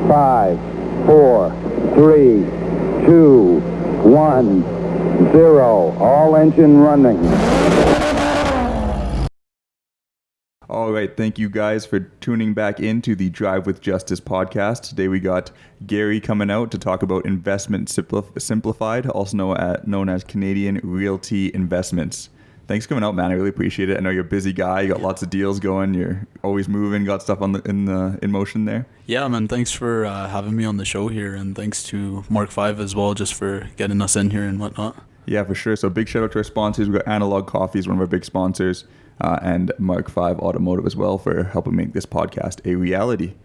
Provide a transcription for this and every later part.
5, 4, 3, 2, 1, 0. All engine running. All right, thank you guys for tuning back into the Drive with Justice podcast. Today we got Gary coming out to talk about investment simplified, also known as Canadian Realty Investments. Thanks for coming out, man. I really appreciate it. I know you're a busy guy. You got lots of deals going. You're always moving. Got stuff in motion there. Yeah, man. Thanks for having me on the show here, and thanks to Mark 5 as well, just for getting us in here and whatnot. Yeah, for sure. So big shout out to our sponsors. We've got Analog Coffees, one of our big sponsors, and Mark 5 Automotive as well for helping make this podcast a reality.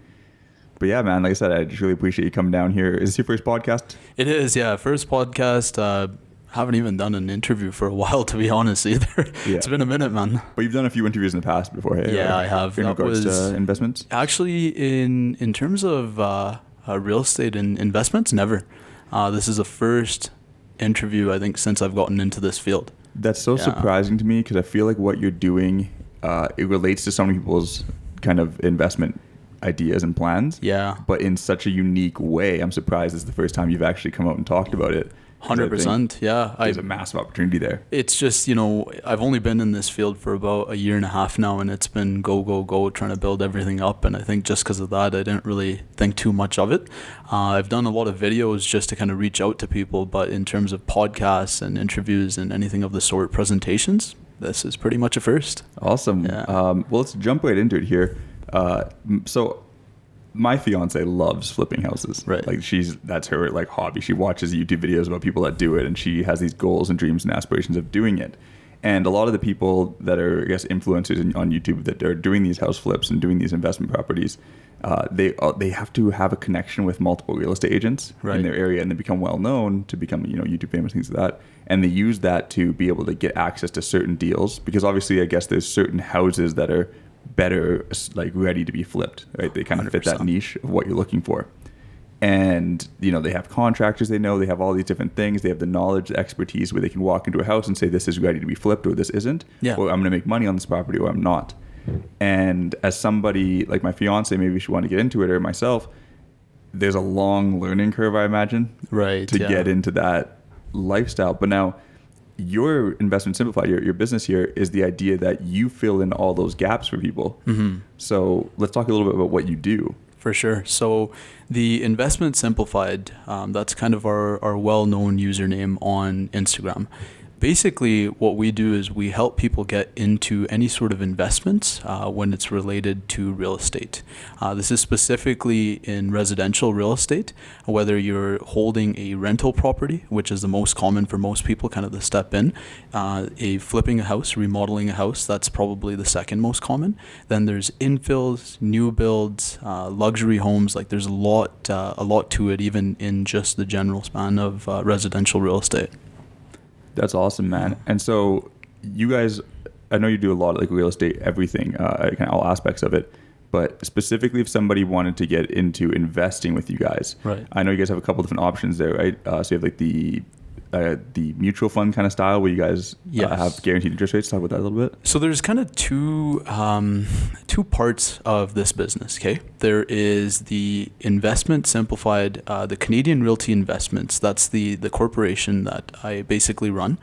But yeah, man, like I said, I just really appreciate you coming down here. Is this your first podcast? It is, yeah. First podcast. Haven't even done an interview for a while, to be honest, either. Yeah. It's been a minute, man. But you've done a few interviews in the past before, hey? Yeah, I have. In regards to investments? Actually, in terms of real estate and investments, never. This is the first interview, I think, since I've gotten into this field. That's so surprising to me because I feel like what you're doing, it relates to so many people's kind of investment ideas and plans. Yeah. But in such a unique way, I'm surprised it's the first time you've actually come out and talked about it. 100%, yeah. There's a massive opportunity there. It's just, I've only been in this field for about a year and a half now, and it's been go, trying to build everything up. And I think just because of that, I didn't really think too much of it. I've done a lot of videos just to kind of reach out to people, but in terms of podcasts and interviews and anything of the sort, presentations, this is pretty much a first. Awesome. Yeah. Well, let's jump right into it here. So my fiance loves flipping houses. Right. Like that's her like hobby. She watches YouTube videos about people that do it, and she has these goals and dreams and aspirations of doing it. And a lot of the people that are, I guess, influencers on YouTube that are doing these house flips and doing these investment properties, they have to have a connection with multiple real estate agents in their area, and they become well known to become YouTube famous, things like that. And they use that to be able to get access to certain deals, because obviously, I guess there's certain houses that are better, like ready to be flipped, right? They kind of 100%. Fit that niche of what you're looking for. And they have contractors, they have all these different things, they have the knowledge, the expertise where they can walk into a house and say this is ready to be flipped or this isn't, or I'm going to make money on this property or I'm not. And as somebody like my fiance, maybe she want to get into it, or myself, there's a long learning curve, I imagine, to get into that lifestyle. But now your investment simplified, your business here is the idea that you fill in all those gaps for people. Mm-hmm. So let's talk a little bit about what you do. For sure. So the investment simplified, that's kind of our well-known username on Instagram. Basically, what we do is we help people get into any sort of investments when it's related to real estate. This is specifically in residential real estate, whether you're holding a rental property, which is the most common for most people, kind of the step in, flipping a house, remodeling a house, that's probably the second most common. Then there's infills, new builds, luxury homes. Like there's a lot to it, even in just the general span of residential real estate. That's awesome, man. And so you guys, I know you do a lot of like real estate, everything, kind of all aspects of it, but specifically if somebody wanted to get into investing with you guys, right? I know you guys have a couple different options there, right? So you have like the mutual fund kind of style where you guys have guaranteed interest rates. Talk about that a little bit. So there's kind of two parts of this business, okay? There is the investment simplified, the Canadian Realty Investments. That's the corporation that I basically run.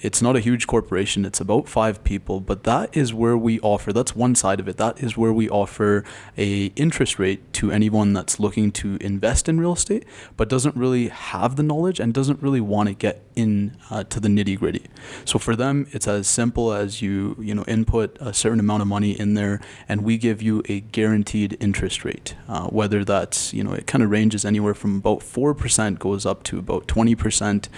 It's not a huge corporation. It's about 5 people, but that is where we offer, that's one side of it. That is where we offer a interest rate to anyone that's looking to invest in real estate, but doesn't really have the knowledge and doesn't really want to get in to the nitty gritty. So for them, it's as simple as you input a certain amount of money in there, and we give you a guaranteed interest rate. Whether that's, it kind of ranges anywhere from about 4% goes up to about 20%,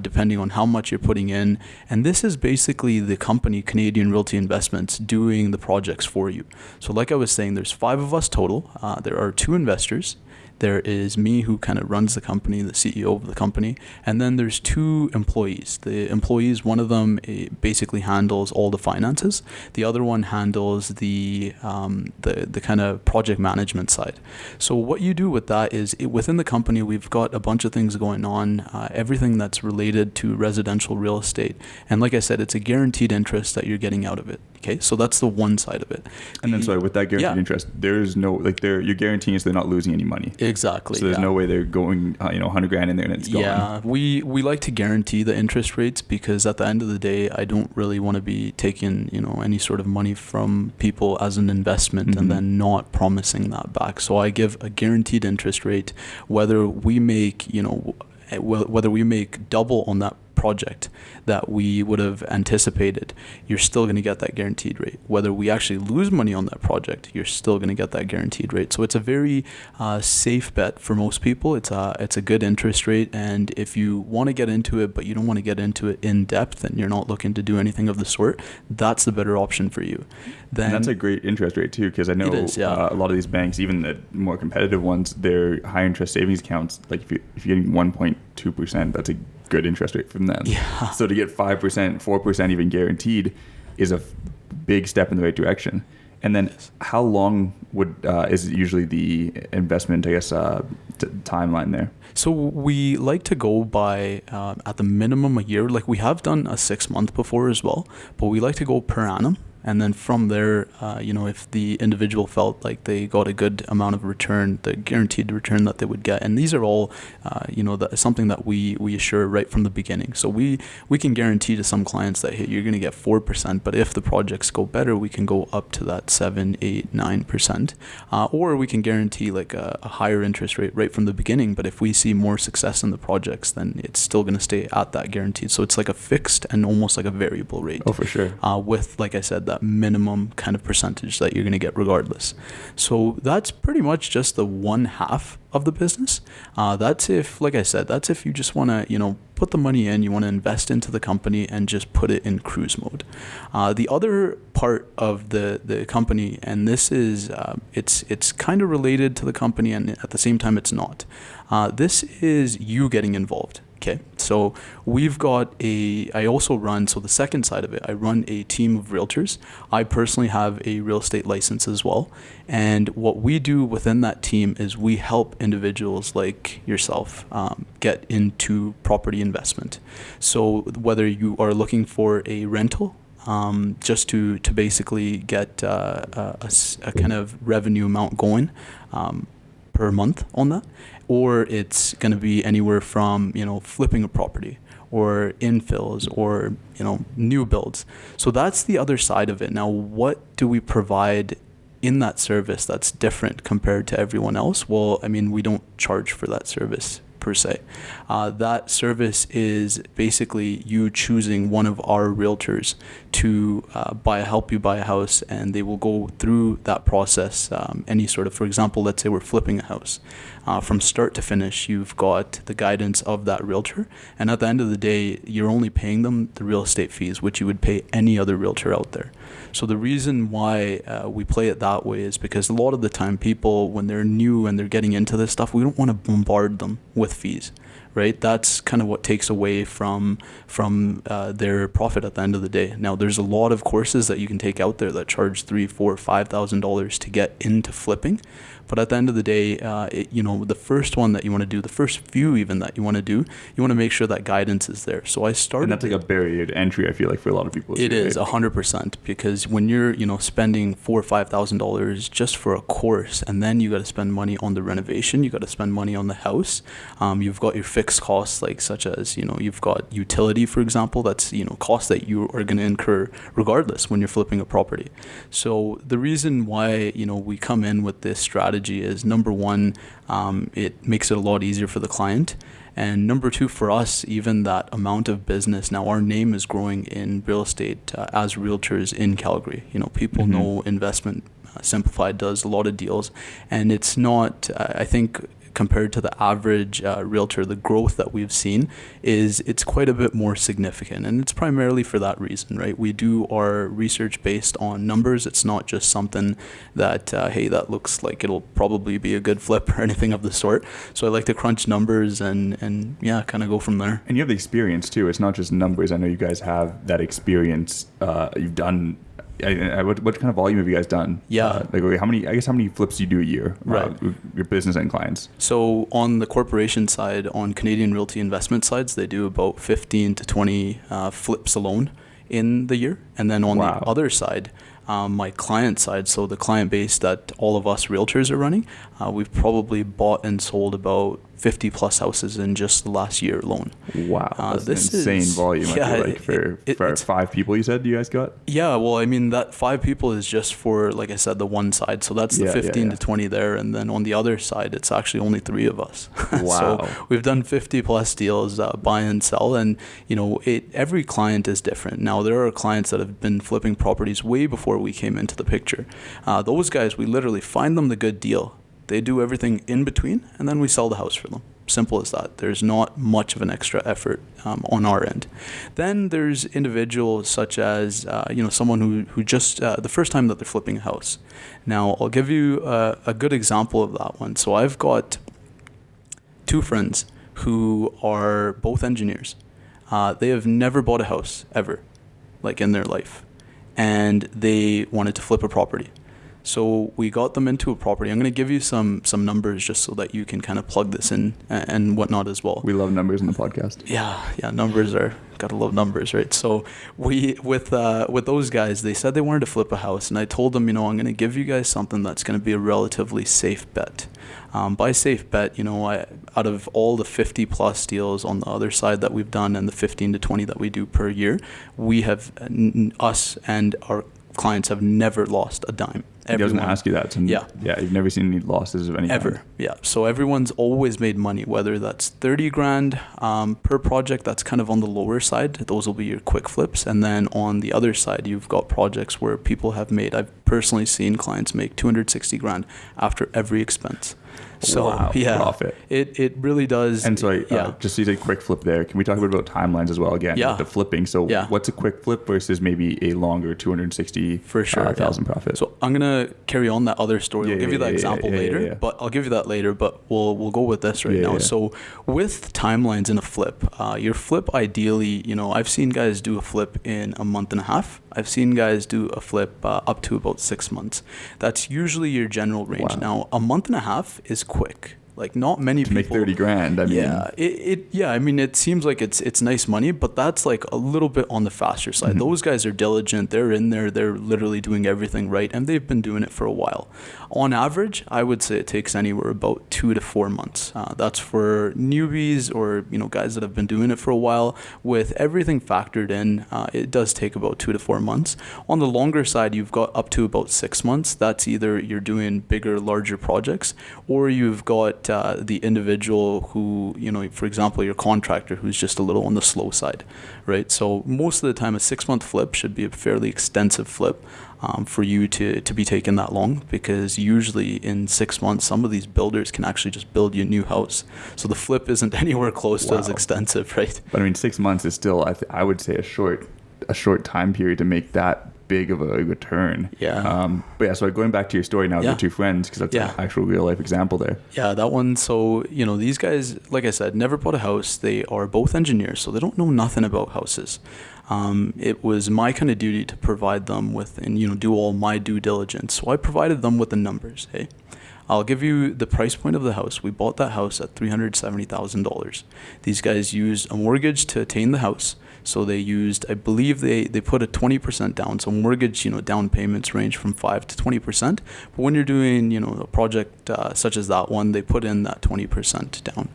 depending on how much you're putting in. And this is basically the company Canadian Realty Investments doing the projects for you. So like I was saying, there's 5 of us total. There are 2 investors. There is me, who kind of runs the company, the CEO of the company, and then there's 2 employees. The employees, one of them basically handles all the finances. The other one handles the kind of project management side. So what you do with that is, within the company, we've got a bunch of things going on, everything that's related to residential real estate. And like I said, it's a guaranteed interest that you're getting out of it. Okay, so that's the one side of it. And then, sorry, with that guaranteed interest, there's no, like, you're guaranteeing is they're not losing any money. Exactly. So there's no way they're going, 100 grand in there and it's gone. Yeah, we like to guarantee the interest rates because at the end of the day, I don't really want to be taking, any sort of money from people as an investment and then not promising that back. So I give a guaranteed interest rate, whether we make, whether we make double on that project that we would have anticipated, you're still going to get that guaranteed rate. Whether we actually lose money on that project, you're still going to get that guaranteed rate. So it's a very safe bet for most people. It's a good interest rate, and if you want to get into it but you don't want to get into it in depth and you're not looking to do anything of the sort, that's the better option for you. Then and that's a great interest rate too, because I know a lot of these banks, even the more competitive ones, their high interest savings accounts, like if you're getting 1.2%, that's a good interest rate from them. Yeah. So to get 5%, 4% even guaranteed is a big step in the right direction. And then how long is usually the investment, I guess, timeline there? So we like to go by at the minimum a year. Like we have done a 6 month before as well, but we like to go per annum. And then from there, if the individual felt like they got a good amount of return, the guaranteed return that they would get. And these are all, something that we assure right from the beginning. So we can guarantee to some clients that, hey, you're going to get 4%, but if the projects go better, we can go up to that 7, 8, 9%. Or we can guarantee like a higher interest rate right from the beginning. But if we see more success in the projects, then it's still going to stay at that guaranteed. So it's like a fixed and almost like a variable rate. Oh, for sure. With, like I said, that minimum kind of percentage that you're going to get regardless. So that's pretty much just the one half of the business. That's if you just want to, put the money in, you want to invest into the company and just put it in cruise mode. The other part of the company, and this is, it's kind of related to the company and at the same time it's not. This is you getting involved. Okay, so I also run, so the second side of it, I run a team of realtors. I personally have a real estate license as well. And what we do within that team is we help individuals like yourself get into property investment. So whether you are looking for a rental, just to basically get a kind of revenue amount going per month on that, or it's going to be anywhere from, flipping a property or infills or, new builds. So that's the other side of it. Now, what do we provide in that service that's different compared to everyone else? Well, we don't charge for that service per se. That service is basically you choosing one of our realtors to help you buy a house, and they will go through that process. Any sort of, for example, let's say we're flipping a house. From start to finish, you've got the guidance of that realtor, and at the end of the day, you're only paying them the real estate fees, which you would pay any other realtor out there. So the reason why we play it that way is because a lot of the time people, when they're new and they're getting into this stuff, we don't want to bombard them with fees, right? That's kind of what takes away from their profit at the end of the day. Now, there's a lot of courses that you can take out there that charge $3,000, $4,000, $5,000 to get into flipping. But at the end of the day, the first one that you want to do, the first few even that you want to do, you want to make sure that guidance is there. So I started. And that's like a barrier to entry, I feel like, for a lot of people. It is 100%, because when you're, spending $4,000 or $5,000 just for a course, and then you got to spend money on the renovation, you got to spend money on the house. You've got your fixed costs, like such as, you've got utility, for example. That's, costs that you are going to incur regardless when you're flipping a property. So the reason why, we come in with this strategy is, number one, it makes it a lot easier for the client, and number two, for us, even that amount of business. Now, our name is growing in real estate as realtors in Calgary. People know Investment Simplified does a lot of deals, and it's not, I think, compared to the average realtor, the growth that we've seen it's quite a bit more significant, and it's primarily for that reason, right? We do our research based on numbers. It's not just something that hey, that looks like it'll probably be a good flip or anything of the sort. So I like to crunch numbers and kind of go from there. And you have the experience too. It's not just numbers. I know you guys have that experience. You've done. What kind of volume have you guys done? Yeah. How many flips do you do a year? Right. With your business and clients? So on the corporation side, on Canadian Realty Investment sides, they do about 15 to 20 flips alone in the year. And then on Wow. the other side, my client side, so the client base that all of us realtors are running, we've probably bought and sold about 50 plus houses in just the last year alone. Wow, that's this an insane is- volume. yeah, I feel like for it's- 5 people, you said you guys got. Yeah, well, I mean, that 5 people is just for, like I said, the one side. So that's the Yeah, 15 yeah. to 20 there. And then on the other side, it's actually only 3 of us. Wow. So we've done 50 plus deals, buy and sell. And, every client is different. Now, there are clients that have been flipping properties way before we came into the picture. Those guys, we literally find them the good deal. They do everything in between, and then we sell the house for them. Simple as that. There's not much of an extra effort on our end. Then there's individuals such as someone who just the first time that they're flipping a house. Now I'll give you a good example of that one. So I've got 2 friends who are both engineers. They have never bought a house ever, like in their life, and they wanted to flip a property. So we got them into a property. I'm going to give you some numbers just so that you can kind of plug this in and whatnot as well. We love numbers in the podcast. Yeah, numbers are, gotta love numbers, right? So we with those guys, they said they wanted to flip a house, and I told them, I'm going to give you guys something that's going to be a relatively safe bet. By safe bet, out of all the 50 plus deals on the other side that we've done and the 15 to 20 that we do per year, we have us and our clients have never lost a dime. I was going to ask you that. So Yeah, you've never seen any losses of any ever. kind. Yeah, so everyone's always made money, whether that's 30 grand per project. That's kind of on the lower side. Those will be your quick flips. And then on the other side, you've got projects where people have made, I've personally seen clients make 260 grand after every expense. So Wow, yeah, profit. It really does. And so, yeah. just to say quick flip there, can we talk about timelines as well again? Yeah. With the flipping. So Yeah. what's a quick flip versus maybe a longer 260 For sure, thousand profit? So I'm gonna carry on that other story. I'll give you that example later, but I'll give you that later. But we'll go with this right now. Yeah. So with timelines in a flip, your flip ideally, I've seen guys do a flip in a month and a half. I've seen guys do a flip up to about 6 months. That's usually your general range. Wow. Now, a month and a half is quick. Like not many to people make 30 grand. I mean, I mean, it seems like it's nice money, but that's like a little bit on the faster side. Mm-hmm. Those guys are diligent. They're in there. They're literally doing everything right, and they've been doing it for a while. On average, I would say it takes anywhere about 2 to 4 months. That's for newbies or guys that have been doing it for a while. With everything factored in, it does take about 2 to 4 months. On the longer side, you've got up to about 6 months. That's either you're doing bigger, larger projects, or you've got the individual who, for example, your contractor who's just a little on the slow side, right? So most of the time, a 6-month flip should be a fairly extensive flip for you to be taking that long, because usually in 6 months, some of these builders can actually just build you a new house. So the flip isn't anywhere close to as extensive, right? But I mean, 6 months is still, I would say, a short time period to make that big of a return. Yeah. But yeah, so going back to your story now with Yeah. your 2 friends, because that's Yeah. an actual real life example there. Yeah, that one. So, these guys, like I said, never bought a house. They are both engineers, so they don't know nothing about houses. It was my kind of duty to provide them with and, do all my due diligence. So I provided them with the numbers. Hey, I'll give you the price point of the house. We bought that house at $370,000. These guys used a mortgage to attain the house. So they used, I believe they put a 20% down. So mortgage, down payments range from 5 to 20%. But when you're doing, a project such as that one, they put in that 20% down.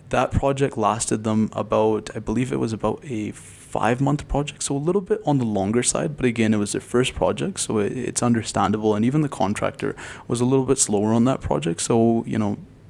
That project lasted them about, I believe it was about a 5-month project, so a little bit on the longer side, but again, it was their first project, so it's understandable. And even the contractor was a little bit slower on that project, so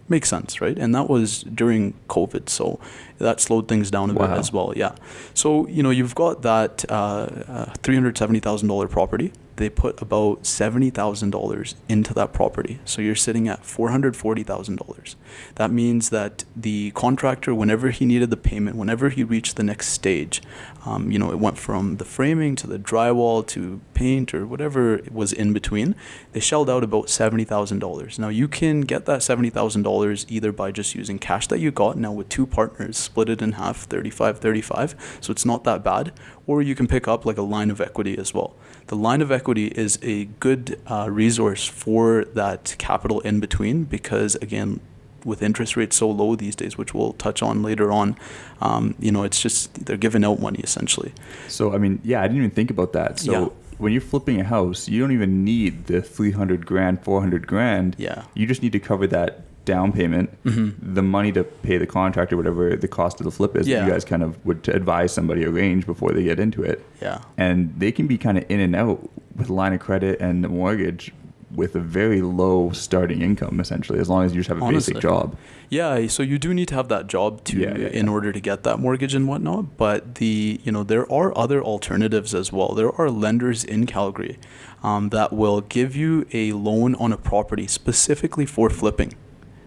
makes sense, right? And that was during COVID, so that slowed things down a bit as well. Yeah, so you've got that $370,000 property. They put about $70,000 into that property. So you're sitting at $440,000. That means that the contractor, whenever he needed the payment, whenever he reached the next stage, it went from the framing to the drywall to paint or whatever was in between, they shelled out about $70,000. Now you can get that $70,000 either by just using cash that you got, now with 2 partners, split it in half, 35-35, so it's not that bad, or you can pick up like a line of equity as well. The line of equity is a good resource for that capital in between, because again, with interest rates so low these days, which we'll touch on later on, it's just they're giving out money essentially. So, I mean, yeah, I didn't even think about that. So when you're flipping a house, you don't even need the 300 grand, 400 grand. Yeah. You just need to cover that down payment, the money to pay the contractor, whatever the cost of the flip is that you guys kind of would advise somebody arrange before they get into it. Yeah. And they can be kind of in and out with line of credit and the mortgage with a very low starting income, essentially, as long as you just have a basic job. Yeah, so you do need to have that job in order to get that mortgage and whatnot. But there are other alternatives as well. There are lenders in Calgary that will give you a loan on a property specifically for flipping.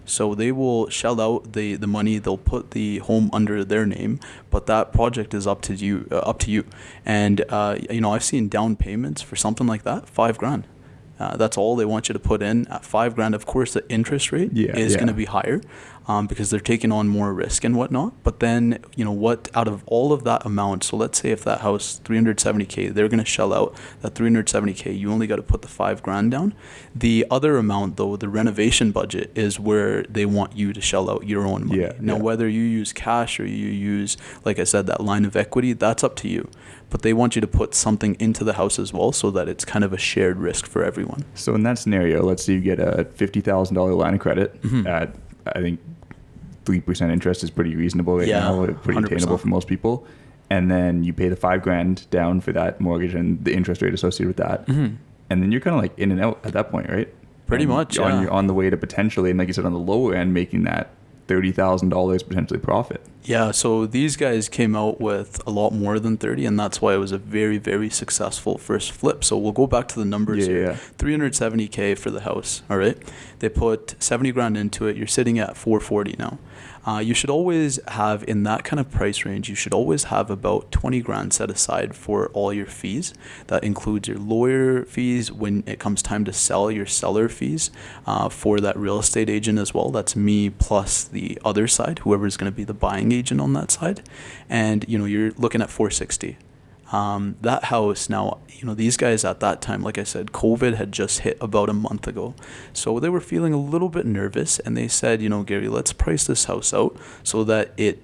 So they will shell out the money. They'll put the home under their name, but that project is up to you. And I've seen down payments for something like that, $5,000. That's all they want you to put in at $5,000. Of course, the interest rate is going to be higher because they're taking on more risk and whatnot. But then, what out of all of that amount, so let's say if that house, $370K, they're going to shell out that $370K, you only got to put the $5,000 down. The other amount, though, the renovation budget, is where they want you to shell out your own money. Now, whether you use cash or you use, like I said, that line of equity, that's up to you. But they want you to put something into the house as well so that it's kind of a shared risk for everyone. So in that scenario, let's say you get a $50,000 line of credit at, I think, 3% interest is pretty reasonable right now, pretty 100%. Attainable for most people. And then you pay the $5,000 down for that mortgage and the interest rate associated with that. And then you're kind of like in and out at that point, right? Pretty much, you're on the way to potentially, and like you said, on the lower end, making that $30,000 potentially profit. Yeah, so these guys came out with a lot more than 30, and that's why it was a very, very successful first flip. So we'll go back to the numbers here. $370K for the house, all right? They put $70,000 into it. You're sitting at $440 now. You should always have, in that kind of price range, you should always have about $20,000 set aside for all your fees. That includes your lawyer fees when it comes time to sell, your seller fees for that real estate agent as well. That's me plus the other side, whoever's going to be the buying agent on that side. And, you're looking at $460. That house now, these guys at that time, like I said, COVID had just hit about a month ago. So they were feeling a little bit nervous, and they said, Gary, let's price this house out so that it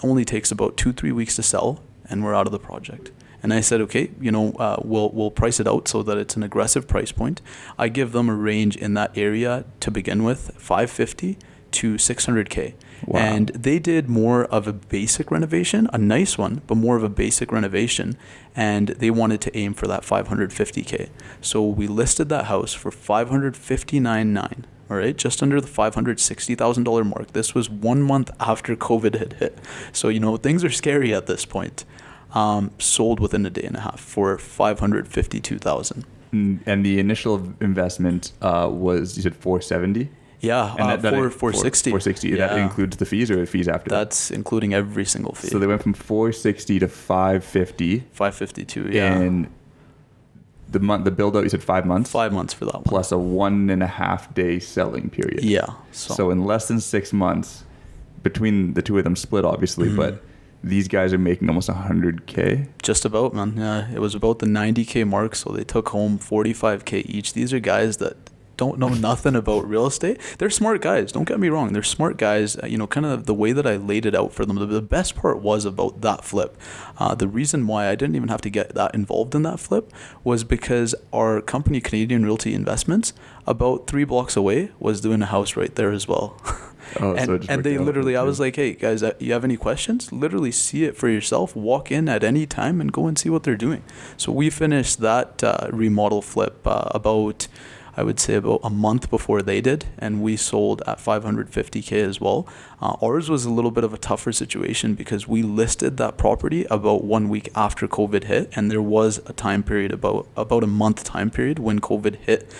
only takes about 2-3 weeks to sell and we're out of the project. And I said, okay, we'll price it out so that it's an aggressive price point. I give them a range in that area to begin with, $550 to $600K. Wow. And they did more of a basic renovation, a nice one, but more of a basic renovation. And they wanted to aim for that $550K. So we listed that house for $559,900. All right, just under the $560,000 mark. This was 1 month after COVID had hit. So, things are scary at this point. Sold within a day and a half for $552,000. And the initial investment was, you said $470? Yeah, and $460. $460. That includes the fees or the fees after? That's including every single fee. So they went from $460 to $550. $552, yeah. And the build out, you said 5 months? 5 months for that one. Plus a 1.5 day selling period. Yeah. So in less than 6 months, between the two of them split, obviously, but these guys are making almost $100K. Just about, man. Yeah, it was about the $90K mark, so they took home $45K each. These are guys that don't know nothing about real estate. They're smart guys, don't get me wrong. They're smart guys. Kind of the way that I laid it out for them, the best part was about that flip. The reason why I didn't even have to get that involved in that flip was because our company, Canadian Realty Investments, about 3 blocks away was doing a house right there as well. And they literally, I was like, hey guys, you have any questions? Literally see it for yourself, walk in at any time and go and see what they're doing. So we finished that remodel flip about a month before they did, and we sold at $550K as well. Ours was a little bit of a tougher situation because we listed that property about 1 week after COVID hit, and there was a time period, about a month time period when COVID hit,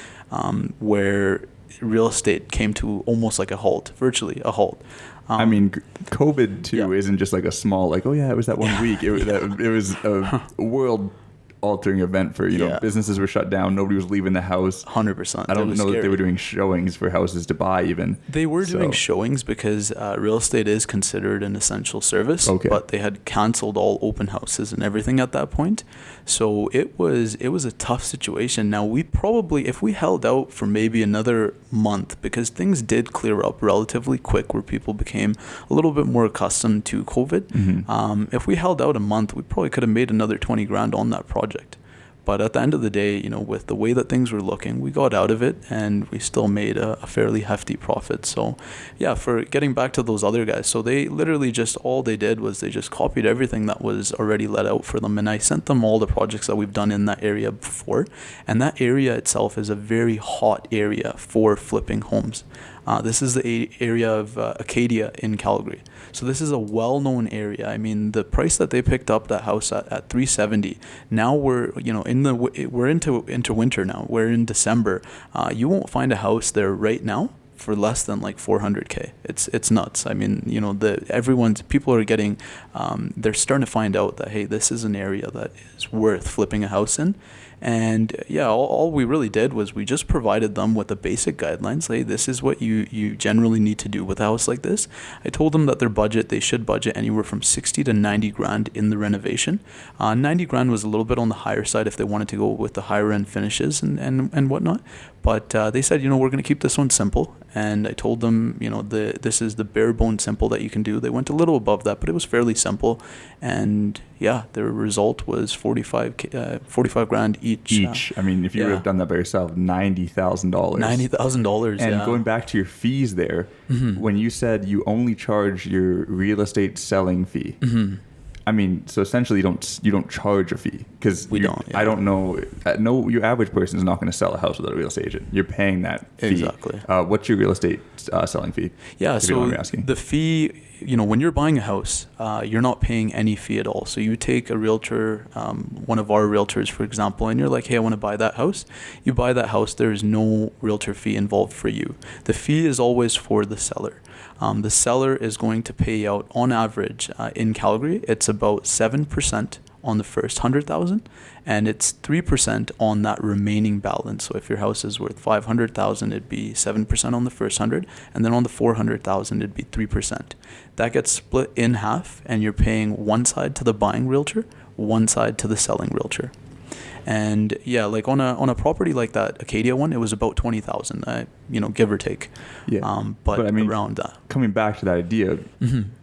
where real estate came to almost like a halt, virtually a halt. COVID too isn't just like a small, like, oh yeah, it was that 1 week. It was a world life-altering event for, Yeah. businesses were shut down. Nobody was leaving the house. 100%. I don't know that they scary. were doing showings for houses to buy even. They were doing So- showings because real estate is considered an essential service, Okay. but they had canceled all open houses and everything at that point. So it was a tough situation. Now, we probably, if we held out for maybe another month, because things did clear up relatively quick where people became a little bit more accustomed to COVID. If we held out a month, we probably could have made another 20 grand on that project. But at the end of the day, with the way that things were looking, we got out of it and we still made a fairly hefty profit. So yeah, for getting back to those other guys, so they literally all they did was they just copied everything that was already let out for them. And I sent them all the projects that we've done in that area before. And that area itself is a very hot area for flipping homes. This is the area of Acadia in Calgary. So this is a well-known area. I mean, the price that they picked up that house at $370. Now we're into winter now. We're in December. You won't find a house there right now for less than like $400K. It's nuts. I mean, people are getting, they're starting to find out that, hey, this is an area that is worth flipping a house in. And yeah, all we really did was we just provided them with the basic guidelines. Hey, this is what you generally need to do with a house like this. I told them that they should budget anywhere from 60 to 90 grand in the renovation. 90 grand was a little bit on the higher side if they wanted to go with the higher end finishes and whatnot. But they said, we're going to keep this one simple. And I told them, this is the bare bone simple that you can do. They went a little above that, but it was fairly simple. And yeah, the result was 45 grand each. I mean, if you would have done that by yourself, $90,000. $90,000. And going back to your fees there, when you said you only charge your real estate selling fee, I mean, so essentially you don't charge a fee because I don't know. Your average person is not going to sell a house without a real estate agent. You're paying that fee. Exactly. What's your real estate selling fee? Yeah. If you don't So mind me asking. the fee, when you're buying a house, you're not paying any fee at all. So you take a realtor, one of our realtors, for example, and you're like, hey, I want to buy that house. You buy that house. There is no realtor fee involved for you. The fee is always for the seller. The seller is going to pay out, on average, in Calgary, it's about 7% on the first 100,000, and it's 3% on that remaining balance. So if your house is worth 500,000, it'd be 7% on the first 100, and then on the 400,000, it'd be 3%. That gets split in half, and you're paying one side to the buying realtor, one side to the selling realtor. And yeah, like on a property like that Acadia one, it was about 20,000, give or take. Yeah. But I mean, around that. Coming back to that idea,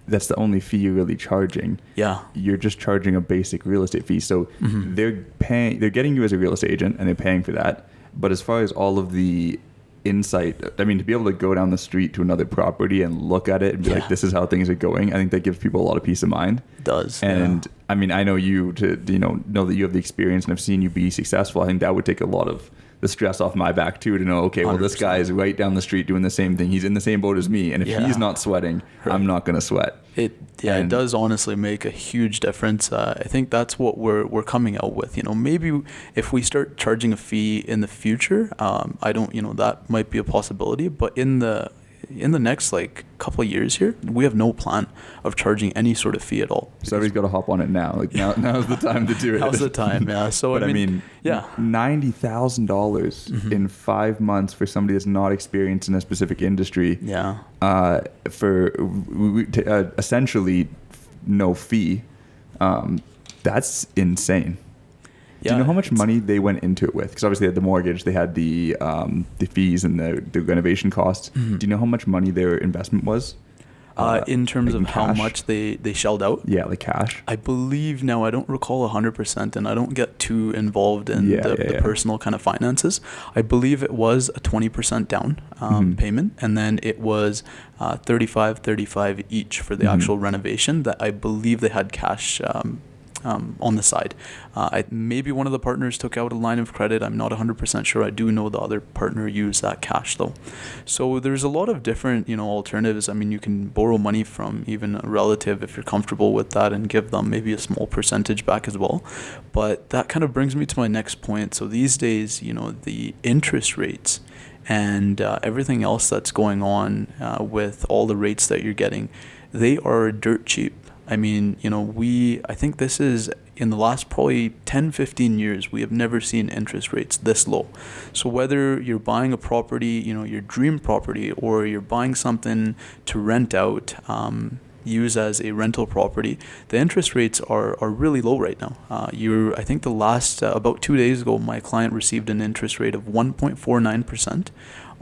that's the only fee you're really charging. Yeah. You're just charging a basic real estate fee. So they're getting you as a real estate agent and they're paying for that. But as far as all of the insight, I mean, to be able to go down the street to another property and look at it and be like, this is how things are going, I think that gives people a lot of peace of mind. It does. And I mean, I know you to know that you have the experience and I've seen you be successful. I think that would take a lot of the stress off my back too, to know, okay, well, 100%. this guy is right down the street doing the same thing. He's in the same boat as me. And if he's not sweating, I'm not going to sweat. It does honestly make a huge difference. I think that's what we're coming out with. Maybe if we start charging a fee in the future, that might be a possibility. But in the next couple of years here, we have no plan of charging any sort of fee at all. So everybody's got to hop on it now. Like now's the time to do it. Now's the time, yeah. So but $90,000 in 5 months for somebody that's not experienced in a specific industry. Yeah. For essentially no fee. That's insane. Do you know how much money they went into it with? Because obviously they had the mortgage, they had the fees and the renovation costs. Do you know how much money their investment was? In terms of how cash? much they shelled out? Yeah, like cash. I believe now, I don't recall 100%, and I don't get too involved in the personal kind of finances. I believe it was a 20% down payment, and then it was 35 each for the actual renovation that I believe they had cash on the side. Maybe one of the partners took out a line of credit. I'm not 100% sure. I do know the other partner used that cash though. So there's a lot of different, alternatives. I mean, you can borrow money from even a relative if you're comfortable with that and give them maybe a small percentage back as well. But that kind of brings me to my next point. So these days, the interest rates and everything else that's going on with all the rates that you're getting, they are dirt cheap. I mean, I think this is in the last probably 10, 15 years, we have never seen interest rates this low. So whether you're buying a property, your dream property, or you're buying something to rent out, use as a rental property, the interest rates are really low right now. I think the last, about 2 days ago, my client received an interest rate of 1.49%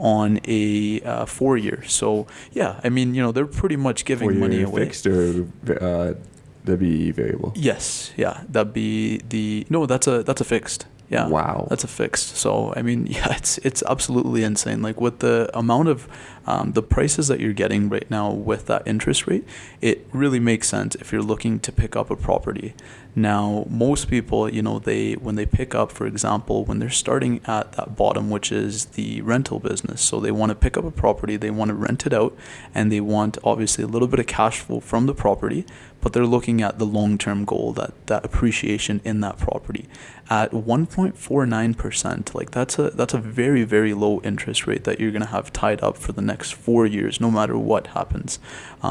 on a 4-year. So yeah, I mean, they're pretty much giving money away. Fixed or that'd be variable? Yes, yeah, that'd be that's a fixed. Yeah. Wow. That's a fixed. So, I mean, yeah, it's absolutely insane. Like with the amount of the prices that you're getting right now with that interest rate, it really makes sense if you're looking to pick up a property. Now, most people, when they pick up, for example, when they're starting at that bottom, which is the rental business. So they want to pick up a property, they want to rent it out, and they want obviously a little bit of cash flow from the property, but they're looking at the long-term goal, that appreciation in that property. At 1.49%, like that's a very, very low interest rate that you're going to have tied up for the next 4 years, no matter what happens.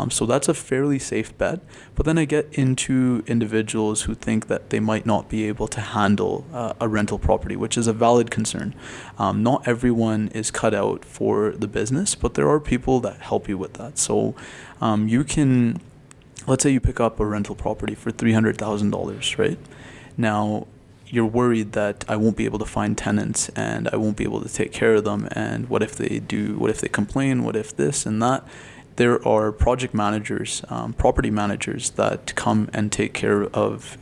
So that's a fairly safe bet. But then I get into individuals who think that they might not be able to handle a rental property, which is a valid concern. Not everyone is cut out for the business, but there are people that help you with that. So you can, let's say you pick up a rental property for $300,000, right? Now, you're worried that I won't be able to find tenants and I won't be able to take care of them. And what if they do? What if they complain? What if this and that? There are project managers, property managers that come and take care of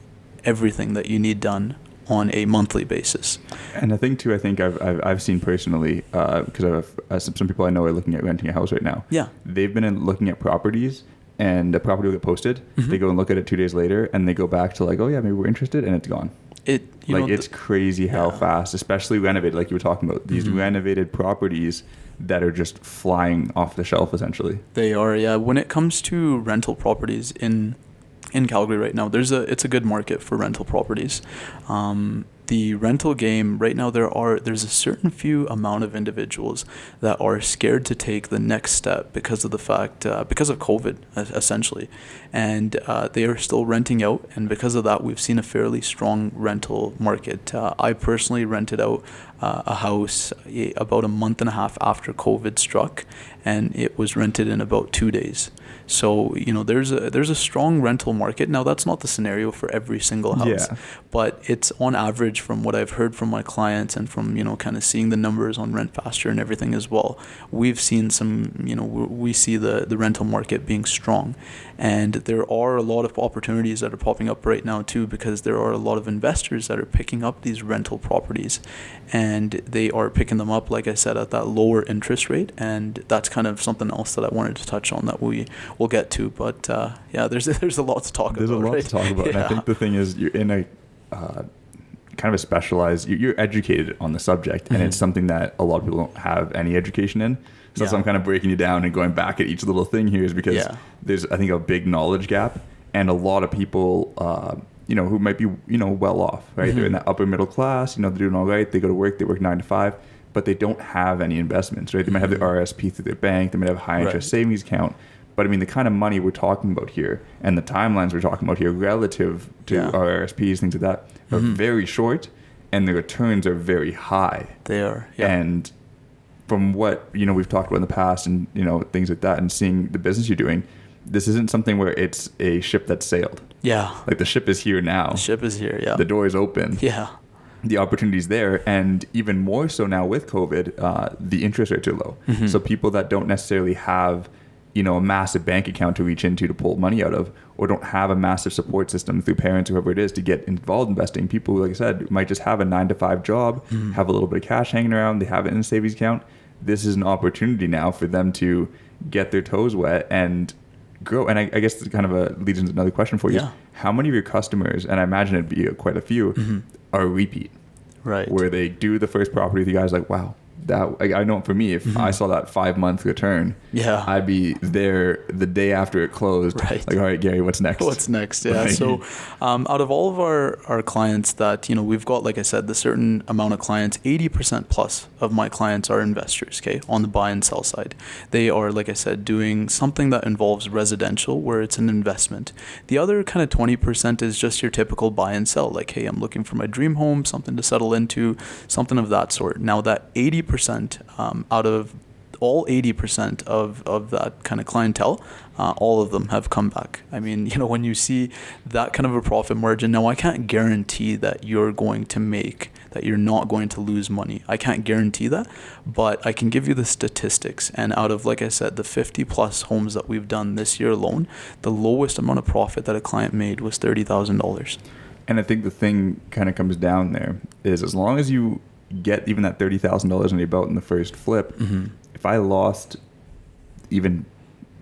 everything that you need done on a monthly basis. And I think I've seen personally, because some people I know are looking at renting a house right now. Yeah. They've been looking at properties, and the property will get posted. Mm-hmm. They go and look at it 2 days later, and they go back to like, oh yeah, maybe we're interested, and it's gone. It's crazy how fast, especially renovated, like you were talking about, these renovated properties that are just flying off the shelf essentially. They are, yeah. When it comes to rental properties in Calgary right now, it's a good market for rental properties. The rental game right now, there's a certain few amount of individuals that are scared to take the next step because of the fact because of COVID essentially, and they are still renting out, and because of that we've seen a fairly strong rental market. I personally rented out a house about a month and a half after COVID struck, and it was rented in about 2 days. So there's a strong rental market. Now that's not the scenario for every single house, but it's on average from what I've heard from my clients and from kind of seeing the numbers on RentFaster and everything as well. We've seen we see the rental market being strong, and there are a lot of opportunities that are popping up right now too, because there are a lot of investors that are picking up these rental properties, and they are picking them up, like I said, at that lower interest rate. And that's kind of something else that I wanted to touch on that we'll get to. But there's a lot to talk about. There's a lot to talk about. Yeah. And I think the thing is, you're in a kind of a specialized, you're educated on the subject, and it's something that a lot of people don't have any education in. So that's why I'm kind of breaking you down and going back at each little thing here, is because there's, I think, a big knowledge gap, and a lot of people who might be well off, right? They're in that upper middle class, they're doing all right, they go to work, they work 9 to 5, but they don't have any investments, right? They might have their RSP through their bank, they might have a high interest savings account, but I mean, the kind of money we're talking about here and the timelines we're talking about here relative to our RSPs, things like that, are very short, and the returns are very high. They are, and from what we've talked about in the past, and things like that, and seeing the business you're doing, this isn't something where it's a ship that's sailed. Yeah. Like the ship is here now. The ship is here, yeah. The door is open. Yeah. The opportunity's there, and even more so now with COVID, the interest rates are low. So people that don't necessarily have, a massive bank account to reach into to pull money out of, or don't have a massive support system through parents or whoever it is to get involved in investing. People, like I said, might just have a 9 to 5 job, have a little bit of cash hanging around, they have it in a savings account. This is an opportunity now for them to get their toes wet and grow. And I guess this kind of leads into another question for you. Yeah. How many of your customers, and I imagine it'd be quite a few, are repeat? Right. Where they do the first property with you guys, like, wow, that, I know for me, if I saw that 5-month return, I'd be there the day after it closed. Right. Like, all right, Gary, what's next? What's next? Yeah. So out of all of our clients that, we've got, like I said, the certain amount of clients, 80% plus of my clients are investors, okay, on the buy and sell side. They are, like I said, doing something that involves residential where it's an investment. The other kind of 20% is just your typical buy and sell, like, hey, I'm looking for my dream home, something to settle into, something of that sort. Now that 80% out of all 80% of that kind of clientele, all of them have come back. I mean, when you see that kind of a profit margin, now I can't guarantee that you're going to make, that you're not going to lose money. I can't guarantee that, but I can give you the statistics. And out of, like I said, the 50 plus homes that we've done this year alone, the lowest amount of profit that a client made was $30,000. And I think the thing kind of comes down there is, as long as you get even that $30,000 on your belt in the first flip, if I lost even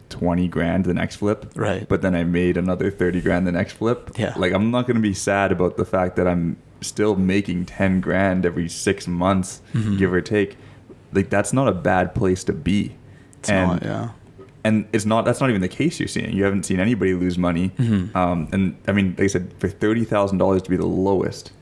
20 grand the next flip, right, but then I made another 30 grand the next flip, like, I'm not going to be sad about the fact that I'm still making 10 grand every 6 months, give or take. Like, that's not a bad place to be. And that's not even the case you're seeing. You haven't seen anybody lose money. And I mean, like I said, for $30,000 to be the lowest,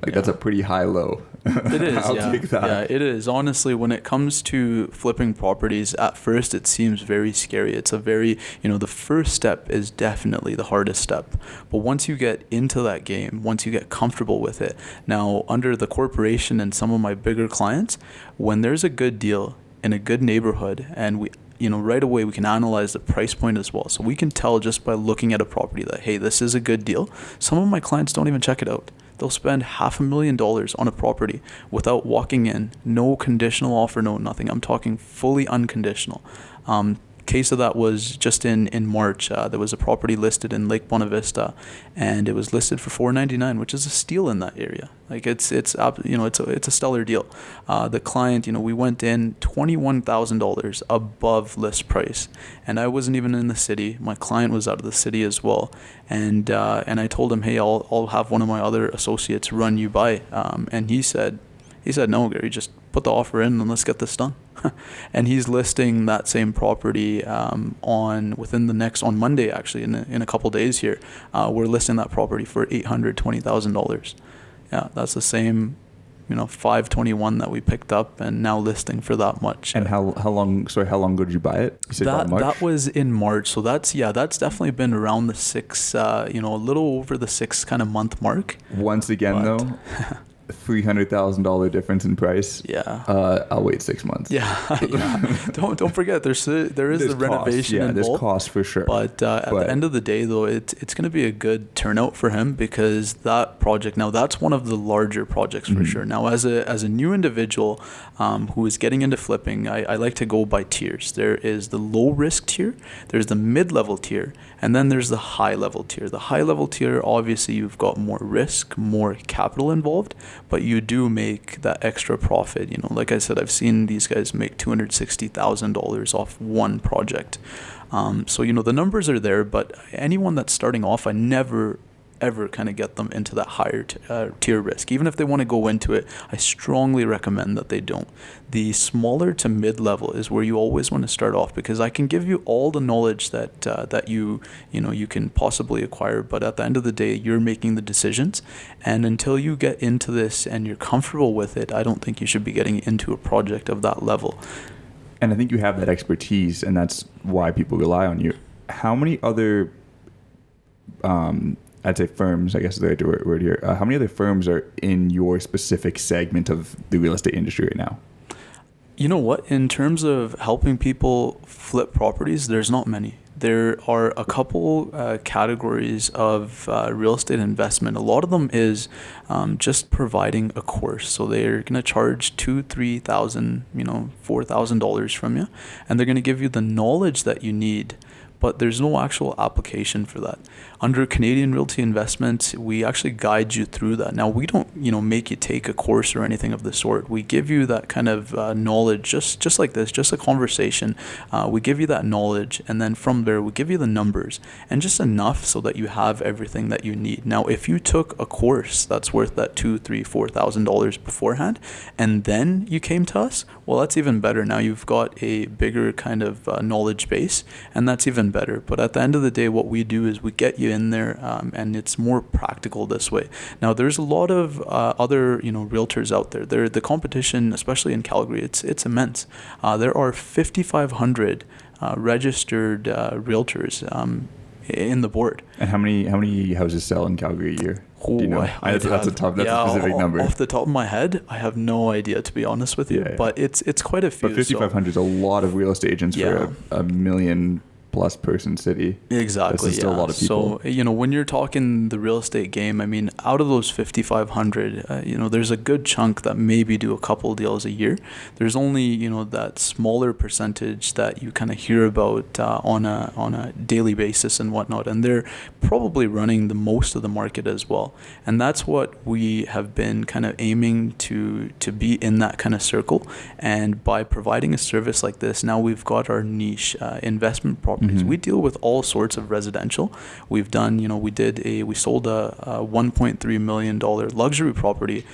like, that's a pretty high low. It is. I'll take that. Yeah, it is. Honestly, when it comes to flipping properties, at first it seems very scary. It's a very, the first step is definitely the hardest step. But once you get into that game, once you get comfortable with it, now under the corporation and some of my bigger clients, when there's a good deal in a good neighborhood, and we, right away we can analyze the price point as well. So we can tell just by looking at a property that, hey, this is a good deal. Some of my clients don't even check it out. They'll spend $500,000 on a property without walking in, no conditional offer, no nothing. I'm talking fully unconditional. Case of that was just in March. There was a property listed in Lake Bonavista, and it was listed for $499, which is a steal in that area. Like, it's a stellar deal. The client, we went in $21,000 above list price, and I wasn't even in the city. My client was out of the city as well, and I told him, hey, I'll have one of my other associates run you by, and he said, no, Gary, just put the offer in and let's get this done. And he's listing that same property on Monday, actually, in a couple days here. We're listing that property for $820,000. Yeah, that's the same, 521 that we picked up, and now listing for that much. And how long ago did you buy it? You said March? That was in March. So that's definitely been around the 6, a little over the 6 kind of month mark. Once again, though, $300,000 difference in price. Yeah. I'll wait 6 months. Yeah. Don't forget, there is the renovation involved. There's cost for sure. But at the end of the day, though, it's going to be a good turnout for him, because that project, now that's one of the larger projects for sure. Now, as a new individual who is getting into flipping, I like to go by tiers. There is the low risk tier, there's the mid-level tier, and then there's the high-level tier. The high-level tier, obviously, you've got more risk, more capital involved, but you do make that extra profit. Like I said, I've seen these guys make $260,000 off one project. So, the numbers are there, but anyone that's starting off, I never ever kind of get them into that higher tier risk. Even if they want to go into it, I strongly recommend that they don't. The smaller to mid-level is where you always want to start off, because I can give you all the knowledge that you can possibly acquire, but at the end of the day, you're making the decisions. And until you get into this and you're comfortable with it, I don't think you should be getting into a project of that level. And I think you have that expertise, and that's why people rely on you. How many other I'd say firms, I guess is the right word here. How many other firms are in your specific segment of the real estate industry right now? You know what? In terms of helping people flip properties, there's not many. There are a couple categories of real estate investment. A lot of them is just providing a course. So they're going to charge $2,000, $3,000, $4,000 from you, and they're going to give you the knowledge that you need. but there's no actual application for that. Under Canadian Realty Investments, we actually guide you through that. Now, we don't, make you take a course or anything of the sort. We give you that kind of knowledge, just like this, just a conversation. We give you that knowledge, and then from there, we give you the numbers, and just enough so that you have everything that you need. Now, if you took a course that's worth that $2,000, $3,000, $4,000 beforehand, and then you came to us, well, that's even better. Now you've got a bigger kind of knowledge base, and that's even better. But at the end of the day, what we do is we get you in there, and it's more practical this way. Now, there's a lot of other realtors out there. The competition, especially in Calgary, it's immense. There are 5,500 registered realtors in the board. And how many houses sell in Calgary a year? Do you know? That's a specific number. Off the top of my head, I have no idea, to be honest with you. Yeah. But it's quite a few. But 5,500 is a lot of real estate agents for a million plus person city. Exactly. That's still a lot of people. So, when you're talking the real estate game, I mean, out of those 5,500, there's a good chunk that maybe do a couple deals a year. There's only, that smaller percentage that you kind of hear about on a daily basis and whatnot. And they're probably running the most of the market as well. And that's what we have been kind of aiming to be in that kind of circle. And by providing a service like this, now we've got our niche, investment properties. We deal with all sorts of residential. We've done, we sold a $1.3 million luxury property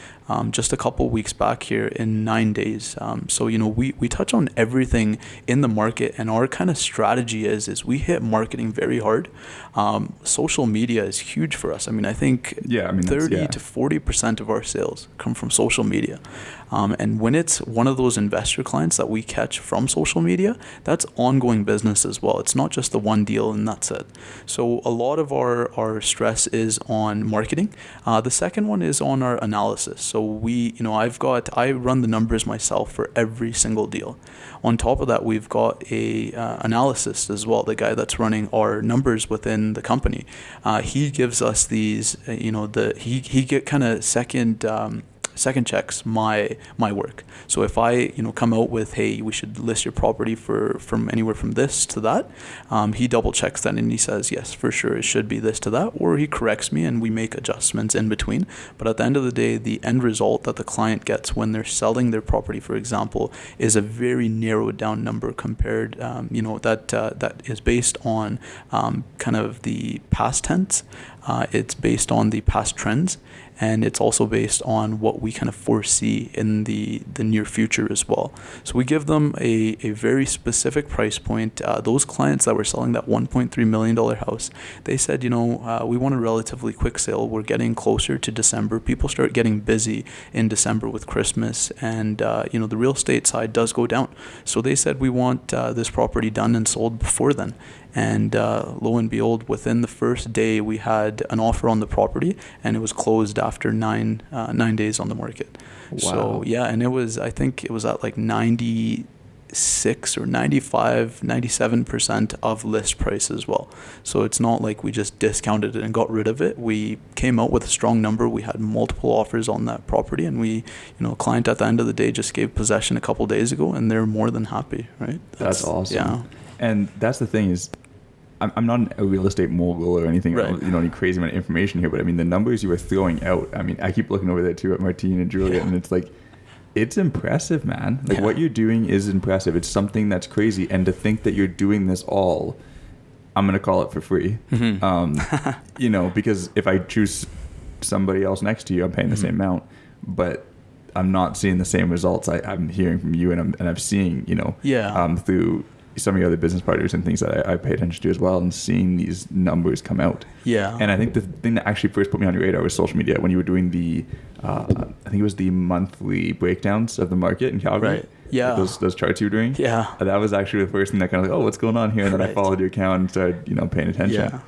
just a couple weeks back here in 9 days. So, we touch on everything in the market, and our kind of strategy is we hit marketing very hard. Social media is huge for us. I mean, I think 30 to 40% of our sales come from social media. And when it's one of those investor clients that we catch from social media, that's ongoing business as well. It's not just the one deal and that's it. So a lot of our stress is on marketing. The second one is on our analysis. So I run the numbers myself for every single deal. On top of that, we've got a analyst as well, the guy that's running our numbers within the company. He gives us these, he get kind of second checks my work. So if I come out with, hey, we should list your property from anywhere from this to that, he double checks that and he says, yes, for sure it should be this to that, or he corrects me and we make adjustments in between. But at the end of the day, the end result that the client gets when they're selling their property, for example, is a very narrowed down number compared that is based on kind of the past tense. It's based on the past trends, and it's also based on what we kind of foresee in the near future as well. So we give them a very specific price point. Those clients that were selling that $1.3 million house, they said, we want a relatively quick sale. We're getting closer to December. People start getting busy in December with Christmas, and the real estate side does go down. So they said, we want this property done and sold before then. And lo and behold, within the first day, we had an offer on the property, and it was closed after 9 days on the market. Wow. So and I think it was at like 96 or 95, 97% of list price as well. So it's not like we just discounted it and got rid of it. We came out with a strong number. We had multiple offers on that property, and we, client at the end of the day just gave possession a couple days ago, and they're more than happy, right? That's awesome. Yeah. And that's the thing is, I'm not a real estate mogul or anything, right. Any crazy amount of information here, but I mean, the numbers you were throwing out, I mean, I keep looking over there too at Martine and Julia, and it's like, it's impressive, man. Like what you're doing is impressive. It's something that's crazy. And to think that you're doing this all, I'm going to call it for free. Mm-hmm. Because if I choose somebody else next to you, I'm paying the same amount, but I'm not seeing the same results I'm hearing from you, and I'm seeing, through some of your other business partners and things that I pay attention to as well, and seeing these numbers come out. Yeah. And I think the thing that actually first put me on your radar was social media, when you were doing the, I think it was the monthly breakdowns of the market in Calgary. Right. Yeah. Like those charts you were doing. Yeah. That was actually the first thing that kind of like, oh, what's going on here? And then I followed your account and started, paying attention.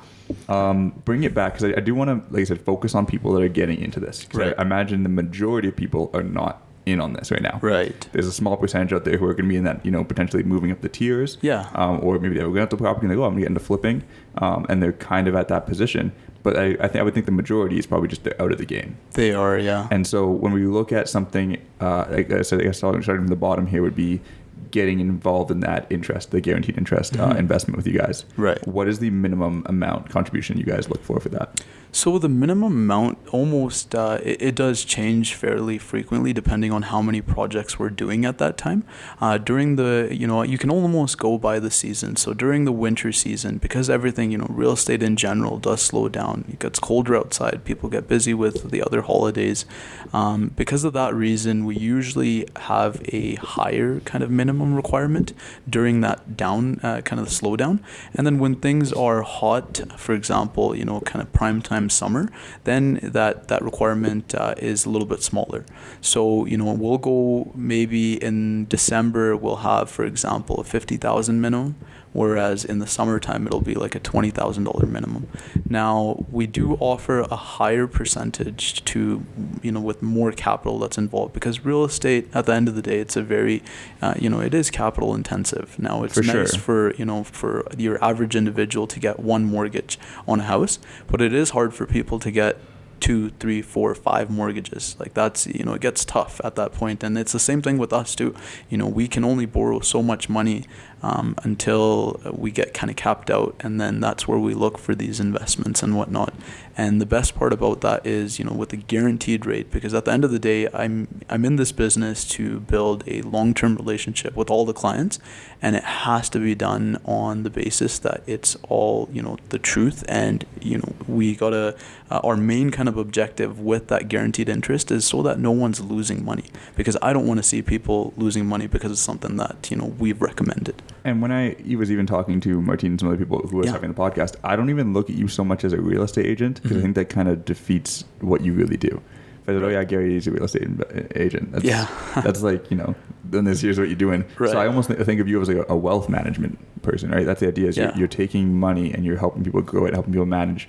Yeah. Bring it back, because I do want to, like I said, focus on people that are getting into this. Right. I imagine the majority of people are not in on this right now. Right. There's a small percentage out there who are going to be in that, potentially moving up the tiers. Yeah. Or maybe they're going up the property and they go, I'm going to get into flipping. And they're kind of at that position. But I would think the majority is probably just they're out of the game. They are, yeah. And so when we look at something, like I said, I guess starting from the bottom here would be getting involved in that interest, the guaranteed interest investment with you guys. Right. What is the minimum amount contribution you guys look for that? So the minimum amount almost, it does change fairly frequently depending on how many projects we're doing at that time. During the, you can almost go by the season. So during the winter season, because everything, real estate in general does slow down. It gets colder outside. People get busy with the other holidays. Because of that reason, we usually have a higher kind of minimum requirement during that down, kind of the slowdown. And then when things are hot, for example, kind of prime time summer, then that requirement is a little bit smaller. So we'll go maybe in December we'll have, for example, a $50,000 minimum, whereas in the summertime it'll be like a $20,000 minimum. Now we do offer a higher percentage to with more capital that's involved, because real estate at the end of the day, it's a very it is capital intensive. Now it's nice for your average individual to get one mortgage on a house, but it is hard for people to get 2, 3, 4, 5 mortgages. Like that's, it gets tough at that point. And it's the same thing with us too. We can only borrow so much money until we get kind of capped out. And then that's where we look for these investments and whatnot. And the best part about that is, with the guaranteed rate, because at the end of the day, I'm in this business to build a long-term relationship with all the clients, and it has to be done on the basis that it's all, the truth. And, we gotta, our main kind of objective with that guaranteed interest is so that no one's losing money, because I don't want to see people losing money because it's something that, we've recommended. And when he was even talking to Martin and some other people who was having the podcast, I don't even look at you so much as a real estate agent, because I think that kind of defeats what you really do. If I said, oh yeah, Gary is a real estate agent. That's like, then here's what you're doing. Right. So I almost think of you as like a wealth management person, right? That's the idea, is you're taking money and you're helping people grow it, helping people manage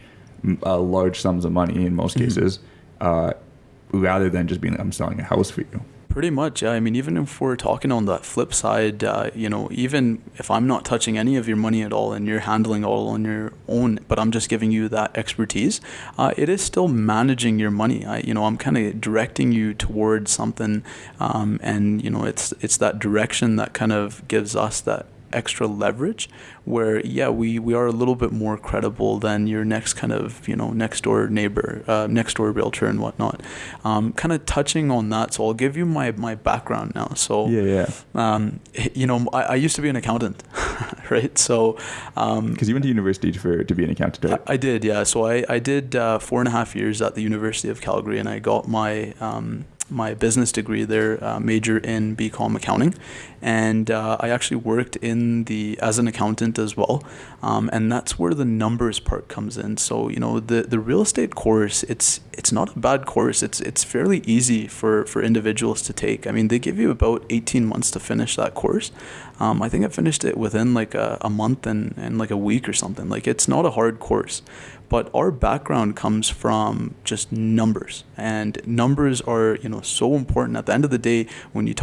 large sums of money in most cases, rather than just being like, I'm selling a house for you. Pretty much, yeah. I mean, even if we're talking on that flip side, even if I'm not touching any of your money at all and you're handling all on your own, but I'm just giving you that expertise, it is still managing your money. I'm kind of directing you towards something, and it's that direction that kind of gives us that extra leverage, where we are a little bit more credible than your next kind of next door neighbor, next door realtor and whatnot. Kind of touching on that, so I'll give you my background now. So I used to be an accountant, right? So because you went to university to be an accountant, right? I did, yeah. So I did 4.5 years at the University of Calgary, and I got my business degree there, major in BCom accounting, and I actually worked as an accountant as well, and that's where the numbers part comes in. So the real estate course, it's not a bad course. It's fairly easy for individuals to take. I mean, they give you about 18 months to finish that course. I think I finished it within like a month and like a week or something. Like, it's not a hard course. But our background comes from just numbers, and numbers are, so important. At the end of the day, when you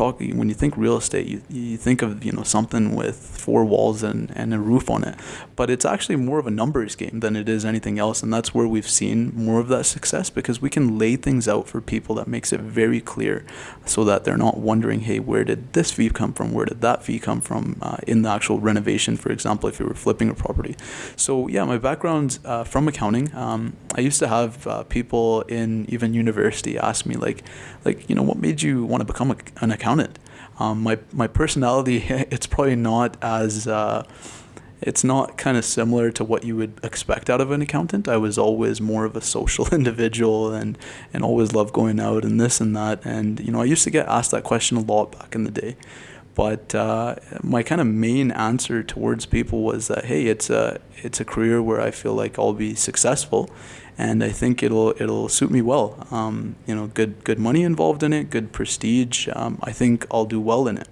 think real estate, you think of, something with 4 walls and a roof on it. But it's actually more of a numbers game than it is anything else. And that's where we've seen more of that success, because we can lay things out for people that makes it very clear, so that they're not wondering, hey, where did this fee come from? Where did that fee come from in the actual renovation, for example, if you were flipping a property. So yeah, my background's from accounting. I used to have people in even university ask me like, what made you want to become an accountant? My personality, it's probably not as, it's not kind of similar to what you would expect out of an accountant. I was always more of a social individual and always loved going out and this and that. And, I used to get asked that question a lot back in the day. But my kind of main answer towards people was that, hey, it's a career where I feel like I'll be successful, and I think it'll suit me well. Good money involved in it, good prestige. I think I'll do well in it.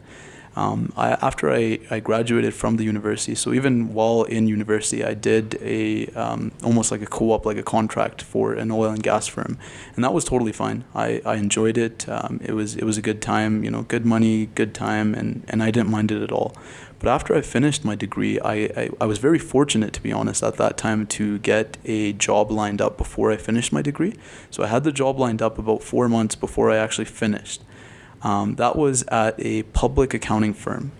After I graduated from the university, so even while in university, I did a almost like a co-op, like a contract for an oil and gas firm, and that was totally fine. I enjoyed it. It was a good time, good money, good time, and I didn't mind it at all. But after I finished my degree, I was very fortunate, to be honest, at that time to get a job lined up before I finished my degree. So I had the job lined up about 4 months before I actually finished. That was at a public accounting firm.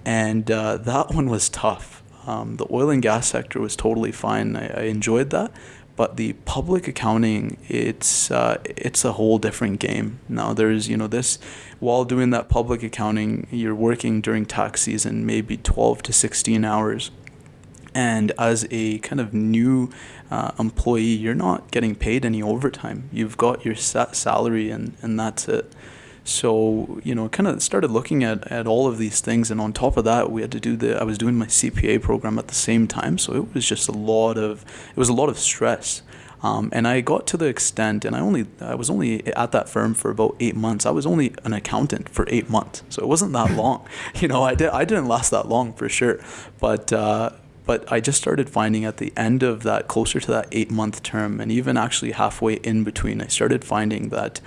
And that one was tough. The oil and gas sector was totally fine. I enjoyed that. But the public accounting, it's a whole different game. Now there's, this, while doing that public accounting, you're working during tax season, maybe 12 to 16 hours. And as a kind of new employee, you're not getting paid any overtime. You've got your set salary and that's it. So, kind of started looking at all of these things. And on top of that, we had to I was doing my CPA program at the same time. So it was just a lot of stress. And I got to the extent, and I was only at that firm for about 8 months. I was only an accountant for 8 months. So it wasn't that long. I didn't last that long for sure. But I just started finding at the end of that, closer to that 8-month term, and even actually halfway in between, I started finding that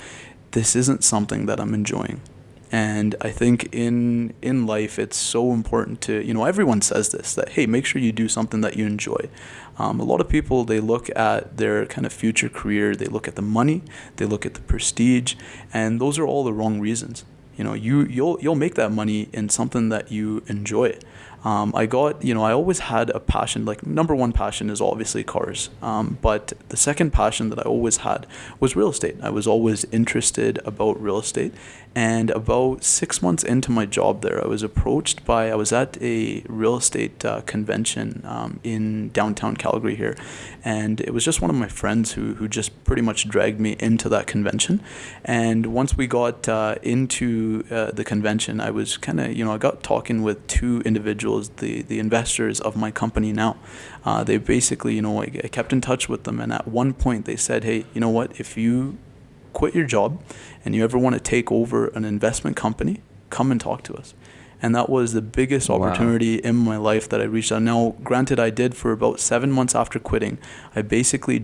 this isn't something that I'm enjoying. And I think in life, it's so important to, everyone says this, that, hey, make sure you do something that you enjoy. A lot of people, they look at their kind of future career, they look at the money, they look at the prestige, and those are all the wrong reasons. You'll make that money in something that you enjoy. I always had a passion, like number one passion is obviously cars. But the second passion that I always had was real estate. I was always interested about real estate. And about 6 months into my job there, I was at a real estate convention in downtown Calgary here. And it was just one of my friends who just pretty much dragged me into that convention. And once we got into the convention, I was kind of, I got talking with two individuals, the investors of my company now. They basically, I kept in touch with them. And at one point they said, hey, you know what, if you quit your job and you ever want to take over an investment company, come and talk to us. And that was the biggest opportunity in my life that I reached out. Now, granted, I did for about 7 months after quitting. I basically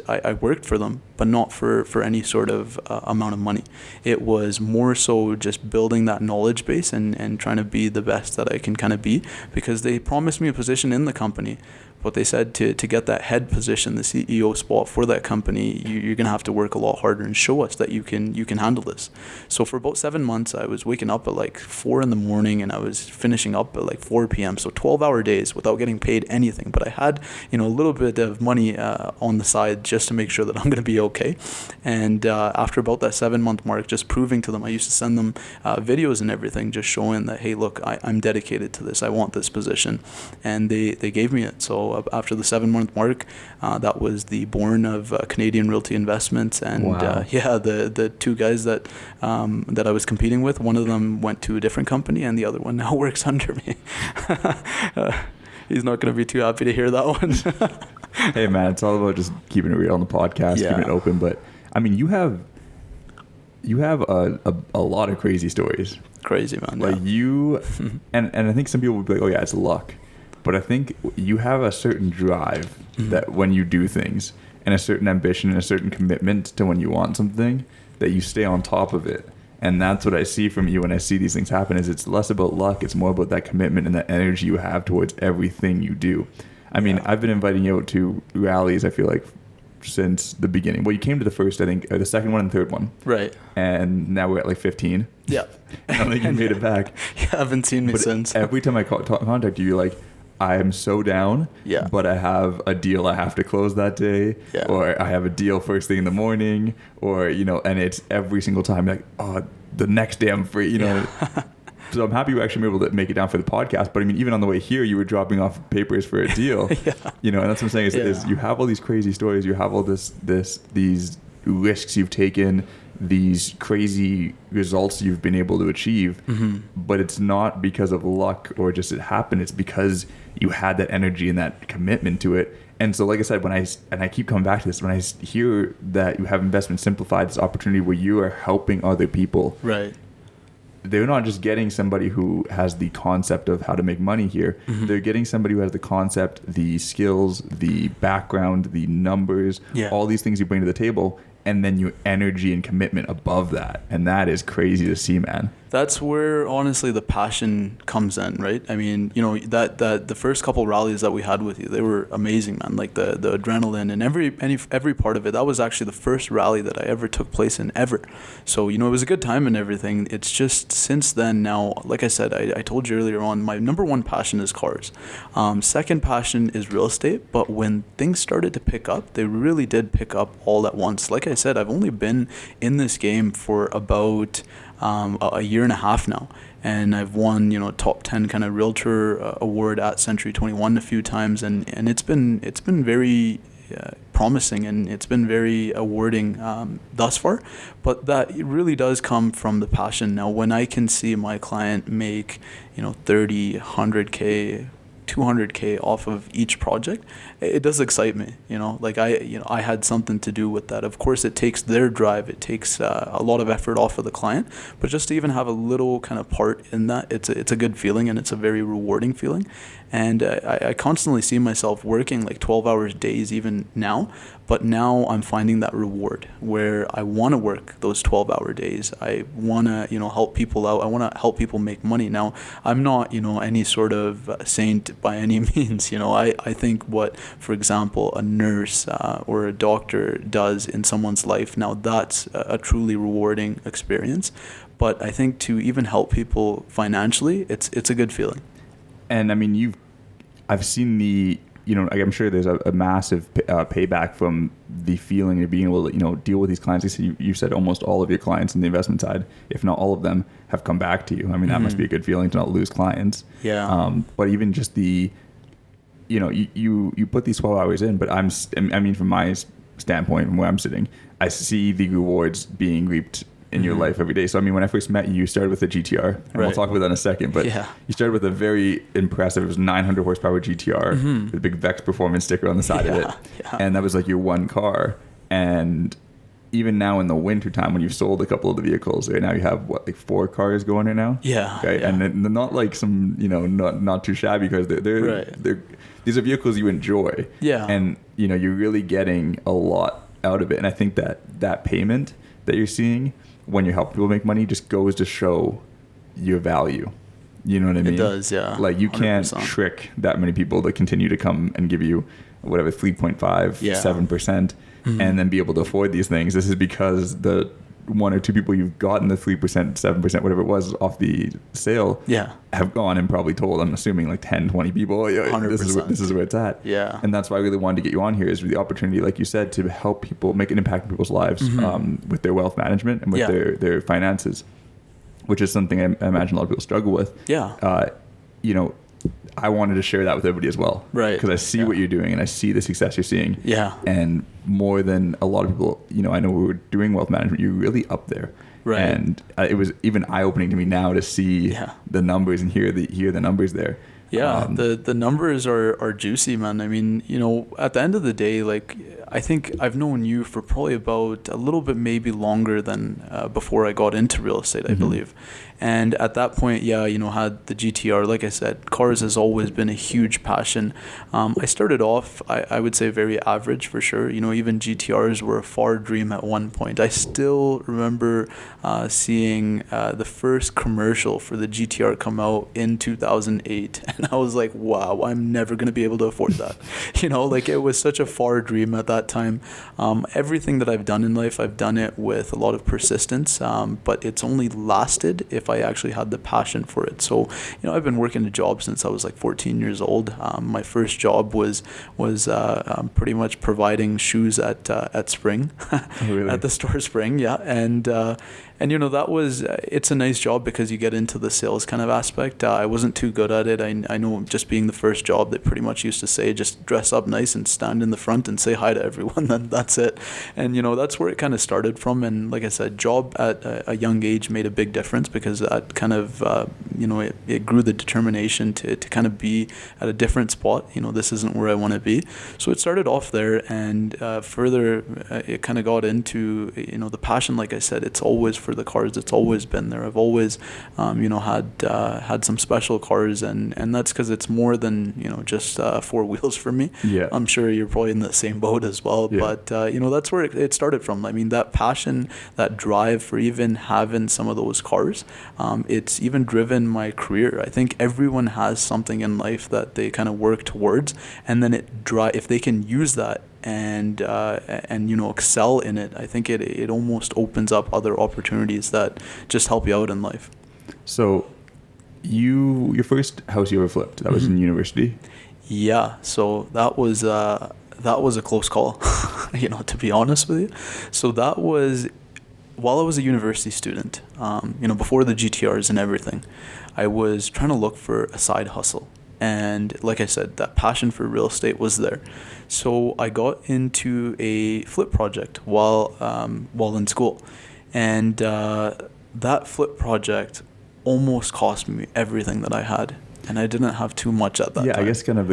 I worked for them, but not for any sort of amount of money. It was more so just building that knowledge base and trying to be the best that I can kind of be, because they promised me a position in the company. But they said to get that head position, the CEO spot for that company, you're going to have to work a lot harder and show us that you can handle this. So for about 7 months, I was waking up at like 4 a.m. and I was finishing up at like 4 p.m. So 12-hour days without getting paid anything. But I had, a little bit of money on the side just to make sure that I'm going to be okay. And after about that 7-month mark, just proving to them, I used to send them videos and everything, just showing that, hey, look, I'm dedicated to this. I want this position. And they gave me it. So after the 7-month mark, that was the born of Canadian Realty Investments. And the two guys that I was competing with, one of them went to a different company and the other one now works under me. He's not going to be too happy to hear that one. Hey man, it's all about just keeping it real on the podcast, keeping it open. But I mean, you have a lot of crazy stories. Crazy, man. Like you, and I think some people would be like, oh yeah, it's luck. But I think you have a certain drive that when you do things, and a certain ambition and a certain commitment to when you want something, that you stay on top of it. And that's what I see from you when I see these things happen, is it's less about luck. It's more about that commitment and that energy you have towards everything you do. I mean, I've been inviting you out to rallies, I feel like, since the beginning. Well, you came to the first, I think, the second one and the third one. Right. And now we're at like 15. Yeah. I don't think you made it back. You haven't seen me since. Every time I contact you, you're like, I am so down, but I have a deal I have to close that day, or I have a deal first thing in the morning, or, and it's every single time like, oh, the next day I'm free, So I'm happy you actually were able to make it down for the podcast. But I mean, even on the way here, you were dropping off papers for a deal, and that's what I'm saying is you have all these crazy stories, you have all these risks you've taken, these crazy results you've been able to achieve, but it's not because of luck or just it happened. It's because you had that energy and that commitment to it. And so, like I said, I keep coming back to this, when I hear that you have Investment Simplified, this opportunity where you are helping other people, right? They're not just getting somebody who has the concept of how to make money here. They're getting somebody who has the concept, the skills, the background, the numbers, all these things you bring to the table, and then your energy and commitment above that. And that is crazy to see, man. That's where honestly the passion comes in, right? I mean, you know, that the first couple rallies that we had with you, they were amazing, man. Like the adrenaline and every part of it. That was actually the first rally that I ever took place in ever. So, you know, it was a good time and everything. It's just since then now, like I said, I told you earlier on, my number one passion is cars. Second passion is real estate. But when things started to pick up, they really did pick up all at once. Like I said, I've only been in this game for about a year and a half now, and I've won, you know, top 10 kind of realtor award at Century 21 a few times, and it's been very promising, and it's been very awarding thus far. But that really does come from the passion. Now, when I can see my client make, you know, 30, 100K, 200K off of each project, it does excite me, you know, like I had something to do with that. Of course, it takes their drive, it takes a lot of effort off of the client, but just to even have a little kind of part in that, it's a good feeling, and it's a very rewarding feeling. And I constantly see myself working like 12 hours days even now, but now I'm finding that reward where I want to work those 12-hour days. I want to, you know, help people out. I want to help people make money. Now, I'm not, you know, any sort of saint by any means. You know, I think what, for example, a nurse or a doctor does in someone's life, now that's a truly rewarding experience. But I think to even help people financially, it's a good feeling. And I mean, I've seen the, you know, I'm sure there's a massive payback from the feeling of being able to, you know, deal with these clients. You said almost all of your clients in the investment side, if not all of them, have come back to you. I mean, that must be a good feeling to not lose clients. Yeah. But even just the, you know, you put these 12 hours in, but I mean, from my standpoint, from where I'm sitting, I see the rewards being reaped in your life every day. So I mean, when I first met you, you started with a GTR, and we'll talk about that in a second, but you started with a very impressive, it was 900 horsepower GTR with a big Vex performance sticker on the side of it. And that was like your one car. And even now in the winter time, when you've sold a couple of the vehicles, right now you have what, like 4 cars going right now? Okay. And they're not like some, you know, not too shabby cars. They're these are vehicles you enjoy. And you know, you're really getting a lot out of it. And I think that payment that you're seeing when you help people make money just goes to show your value. You know what I mean? It does, yeah. Like you can't 100%. Trick that many people that continue to come and give you whatever 3.5, 7%, and then be able to afford these things. This is because the 1 or 2 people you've gotten the 3%, 7%, whatever it was off the sale have gone and probably told, I'm assuming, like 10, 20 people, this is where it's at. And that's why I really wanted to get you on here, is the opportunity, like you said, to help people make an impact in people's lives with their wealth management and with their finances, which is something I imagine a lot of people struggle with. You know, I wanted to share that with everybody as well. Because I see what you're doing and I see the success you're seeing. And more than a lot of people, you know, I know we were doing wealth management, you're really up there. And it was even eye-opening to me now to see the numbers and hear the numbers there. The numbers are juicy, man. I mean, you know, at the end of the day, like, I think I've known you for probably about a little bit maybe longer than before I got into real estate, I believe. And at that point, you know, had the GTR. Like I said, cars has always been a huge passion. I started off, I would say, very average for sure. You know, even GTRs were a far dream at one point. I still remember seeing the first commercial for the GTR come out in 2008. And I was like, wow, I'm never going to be able to afford that. You know, like, it was such a far dream at that time. Everything that I've done in life, I've done it with a lot of persistence, but it's only lasted if I actually had the passion for it. So, you know, I've been working a job since I was like 14 years old. My first job was pretty much providing shoes at Spring, at the store Spring, and you know, that was, it's a nice job because you get into the sales kind of aspect. I wasn't too good at it. I know, just being the first job, they pretty much used to say, just dress up nice and stand in the front and say hi to everyone. Then that's it. And, you know, that's where it kind of started from. And like I said, job at a young age made a big difference, because that kind of, you know, it grew the determination to kind of be at a different spot. You know, this isn't where I want to be. So it started off there, and further, it kind of got into, you know, the passion. Like I said, it's always for for the cars. It's always been there. I've always, had some special cars, and that's because it's more than, just 4 wheels for me. Yeah. I'm sure you're probably in the same boat as well. Yeah. But, that's where it started from. I mean, that passion, that drive for even having some of those cars, it's even driven my career. I think everyone has something in life that they kind of work towards, and then if they can use that and excel in it, I think it almost opens up other opportunities that just help you out in life. So your first house you ever flipped, that was in university? Yeah, so that was a close call, to be honest with you. So that was while I was a university student, before the GTRs and everything. I was trying to look for a side hustle. And like I said, that passion for real estate was there. So I got into a flip project while in school. And that flip project almost cost me everything that I had. And I didn't have too much at that time. I guess kind of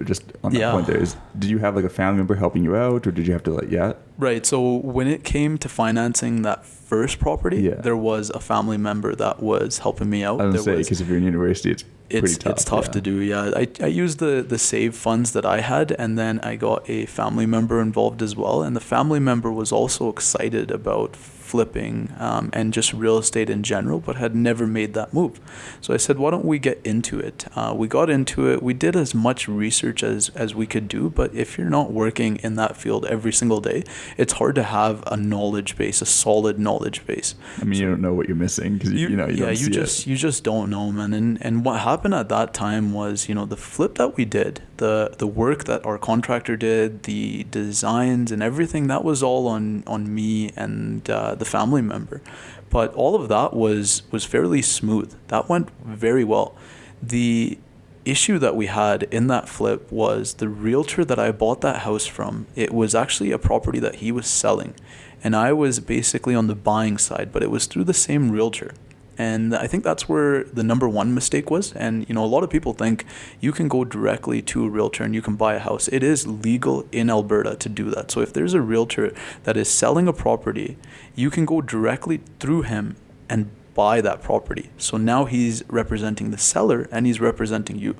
just on that point there is, did you have like a family member helping you out, or did you have to Right. So when it came to financing that first property, there was a family member that was helping me out. I was going to say, because if you're in university, it's pretty tough. It's tough to do, yeah. I used the save funds that I had, and then I got a family member involved as well. And the family member was also excited about flipping and just real estate in general, but had never made that move. So I said, why don't we get into it? We got into it. We did as much research as we could do, but if you're not working in that field every single day, it's hard to have a knowledge base, a solid knowledge base. I mean, you don't know what you're missing because you just don't know, man. And what happened at that time was, the flip that we did, the work that our contractor did, the designs and everything, that was all on me and the family member. But all of that was fairly smooth. That went very well. The issue that we had in that flip was the realtor that I bought that house from. It was actually a property that he was selling, and I was basically on the buying side, but it was through the same realtor. And I think that's where the number one mistake was. And, a lot of people think you can go directly to a realtor and you can buy a house. It is legal in Alberta to do that. So if there's a realtor that is selling a property, you can go directly through him and buy that property. So now he's representing the seller and he's representing you.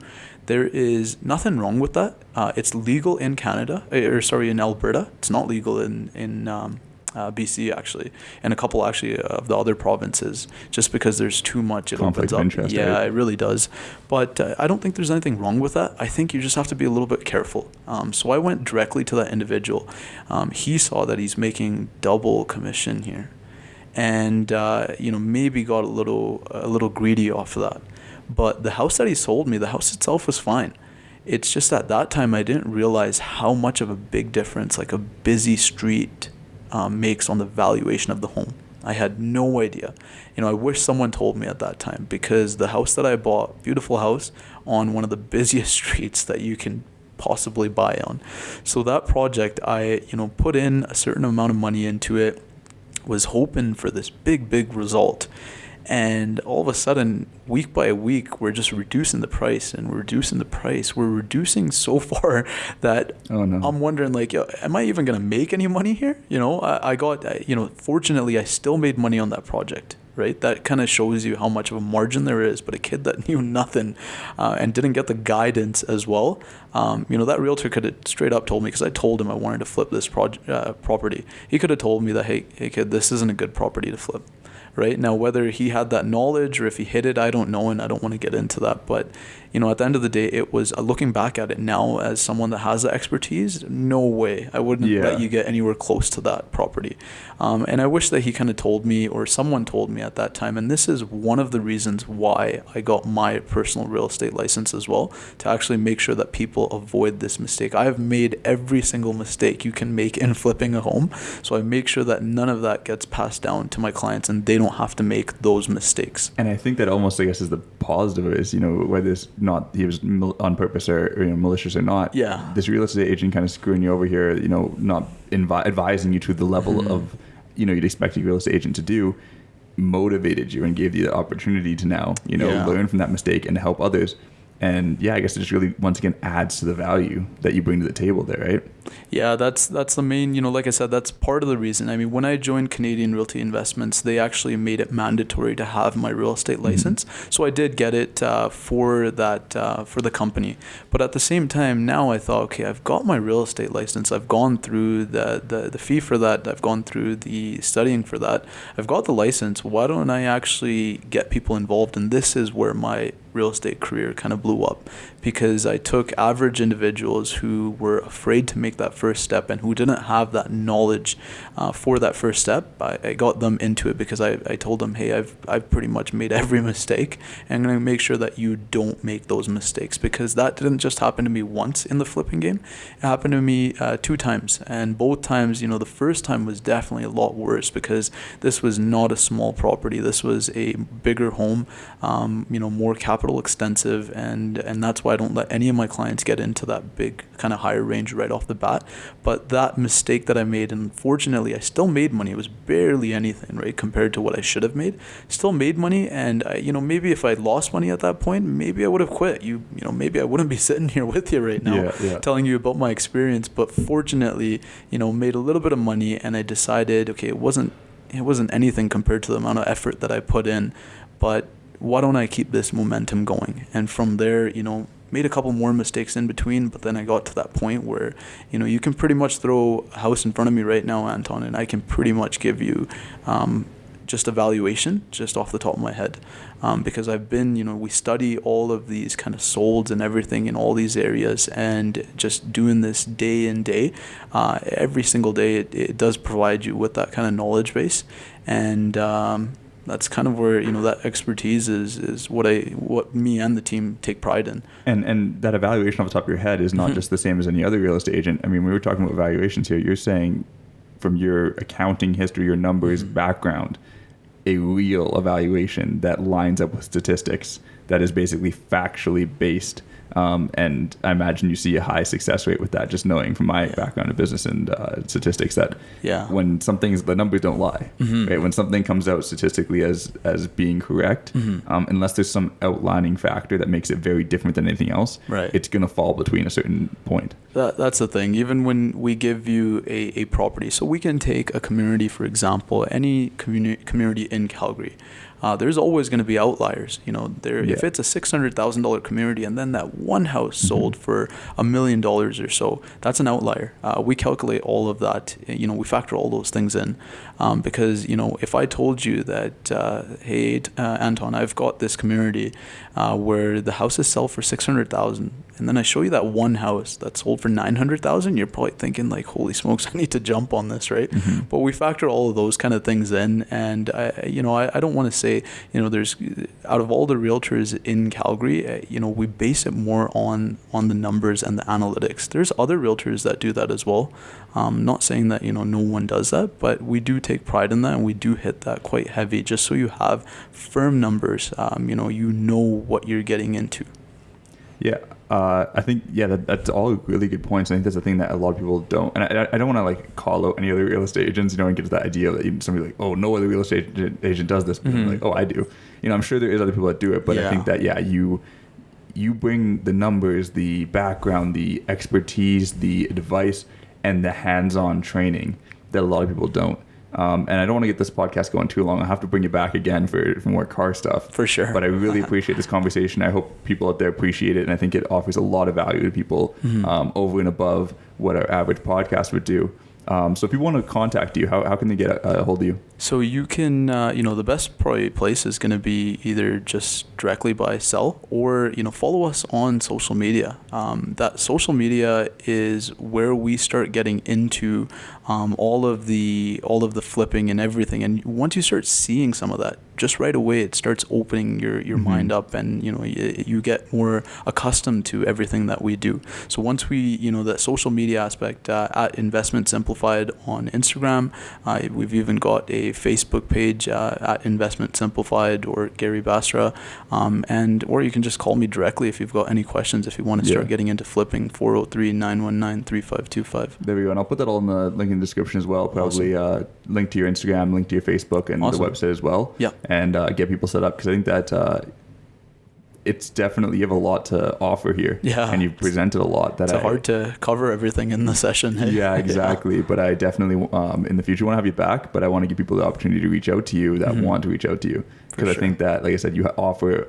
There is nothing wrong with that. It's legal in in Alberta. It's not legal in BC actually, and a couple actually of the other provinces, just because there's too much, it conflict opens up. Interest, yeah, right? It really does. But I don't think there's anything wrong with that. I think you just have to be a little bit careful. So I went directly to that individual. He saw that he's making double commission here, and maybe got a little greedy off of that. But the house that he sold me, the house itself was fine. It's just at that time I didn't realize how much of a big difference like a busy street makes on the valuation of the home. I had no idea. I wish someone told me at that time, because the house that I bought, beautiful house on one of the busiest streets that you can possibly buy on. So that project, I put in a certain amount of money into it, was hoping for this big result. And all of a sudden, week by week, we're just reducing the price and we're reducing the price. We're reducing so far that I'm wondering, am I even going to make any money here? I got, fortunately, I still made money on that project, right? That kind of shows you how much of a margin there is. But a kid that knew nothing and didn't get the guidance as well, that realtor could have straight up told me, because I told him I wanted to flip this property. He could have told me that, hey kid, this isn't a good property to flip. Right now, whether he had that knowledge or if he hid it, I don't know, and I don't want to get into that. But at the end of the day, it was looking back at it now as someone that has the expertise. No way, I wouldn't let you get anywhere close to that property. And I wish that he kind of told me, or someone told me at that time. And this is one of the reasons why I got my personal real estate license as well, to actually make sure that people avoid this mistake. I have made every single mistake you can make in flipping a home, so I make sure that none of that gets passed down to my clients, and they don't have to make those mistakes. And I think that almost, I guess, is the positive of it, is, whether it's not he was on purpose or malicious or not. Yeah. This real estate agent kind of screwing you over here, not advising you to the level of, you'd expect a real estate agent to do, motivated you and gave you the opportunity to now, learn from that mistake and help others. And yeah, I guess it just really, once again, adds to the value that you bring to the table there, right? Yeah, that's the main, like I said, that's part of the reason. I mean, when I joined Canadian Realty Investments, they actually made it mandatory to have my real estate license. So I did get it for the company. But at the same time, now I thought, okay, I've got my real estate license. I've gone through the fee for that. I've gone through the studying for that. I've got the license. Why don't I actually get people involved? And this is where my real estate career kind of blew up, because I took average individuals who were afraid to make that first step and who didn't have that knowledge for that first step. I got them into it because I told them, hey, I've pretty much made every mistake, and I'm going to make sure that you don't make those mistakes, because that didn't just happen to me once in the flipping game. It happened to me 2 times, and both times, the first time was definitely a lot worse, because this was not a small property. This was a bigger home, more capital extensive, and that's why I don't let any of my clients get into that big kind of higher range right off the bat. But that mistake that I made, and unfortunately I still made money. It was barely anything, right, compared to what I should have made. Still made money, and maybe if I lost money at that point, maybe I would have quit. Maybe I wouldn't be sitting here with you right now, telling you about my experience. But fortunately, made a little bit of money, and I decided, okay, it wasn't anything compared to the amount of effort that I put in, but why don't I keep this momentum going? And from there, made a couple more mistakes in between, but then I got to that point where, you can pretty much throw a house in front of me right now, Anton, and I can pretty much give you just a valuation just off the top of my head, because I've been, we study all of these kind of solds and everything in all these areas, and just doing this day in day, every single day, it does provide you with that kind of knowledge base. And that's kind of where that expertise is what me and the team take pride in. And that evaluation off the top of your head is not just the same as any other real estate agent. I mean, we were talking about valuations here. You're saying from your accounting history, your numbers background, a real evaluation that lines up with statistics, that is basically factually based. And I imagine you see a high success rate with that, just knowing from my background in business and statistics that when the numbers don't lie, right? When something comes out statistically as being correct, unless there's some outlining factor that makes it very different than anything else, it's going to fall between a certain point. That's the thing. Even when we give you a property, so we can take a community, for example, any community in Calgary. There's always going to be outliers. If it's a $600,000 community and then that one house sold for $1 million or so, that's an outlier. We calculate all of that. We factor all those things in, because if I told you that, hey, Anton, I've got this community where the houses sell for $600,000, and then I show you that one house that sold for $900,000, you're probably thinking like, holy smokes, I need to jump on this, right? But we factor all of those kind of things in, and I don't want to say, there's, out of all the realtors in Calgary, we base it more on the numbers and the analytics. There's other realtors that do that as well. Not saying that, no one does that, but we do take pride in that, and we do hit that quite heavy, just so you have firm numbers, you know what you're getting into. Yeah. I think, that's all really good points. I think that's the thing that a lot of people don't. And I don't want to like call out any other real estate agents, and get to that idea that somebody like, oh, no other real estate agent does this. But like, oh, I do. I'm sure there is other people that do it, but I think that, you bring the numbers, the background, the expertise, the advice, and the hands-on training that a lot of people don't. And I don't want to get this podcast going too long. I'll have to bring you back again for more car stuff. For sure. But I really appreciate this conversation. I hope people out there appreciate it. And I think it offers a lot of value to people over and above what our average podcast would do. So if people want to contact you, how can they get a hold of you? So you can, the best probably place is going to be either just directly by cell or, follow us on social media. That social media is where we start getting into all of the flipping and everything. And once you start seeing some of that, just right away, it starts opening your mind up, and, you get more accustomed to everything that we do. So once we, that social media aspect at Investment Simplified on Instagram, we've even got a Facebook page at Investment Simplified or Gary Basra, or you can just call me directly if you've got any questions, if you want to start getting into flipping, 403-919-3525. There we go. And I'll put that all in the link in the description as well, probably link to your Instagram, link to your Facebook, and the website as well. Yeah. And get people set up, because I think that it's definitely, you have a lot to offer here. Yeah. And you've presented a lot that It's hard to cover everything in the session. Hey? Yeah, exactly. Yeah. But I definitely, in the future, want to have you back, but I want to give people the opportunity to reach out to you that want to reach out to you. Because I think that, like I said, you offer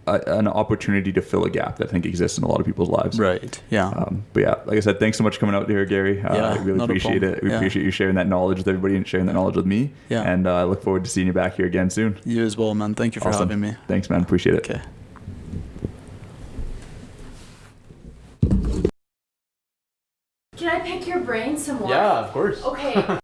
an opportunity to fill a gap that I think exists in a lot of people's lives. Right. Yeah. But yeah, like I said, thanks so much for coming out here, Gary. I really appreciate it. We appreciate you sharing that knowledge with everybody and sharing that knowledge with me. Yeah. And I look forward to seeing you back here again soon. You as well, man. Thank you for having me. Thanks, man. Appreciate it. Okay. Can I pick your brain some more? Yeah, of course. Okay.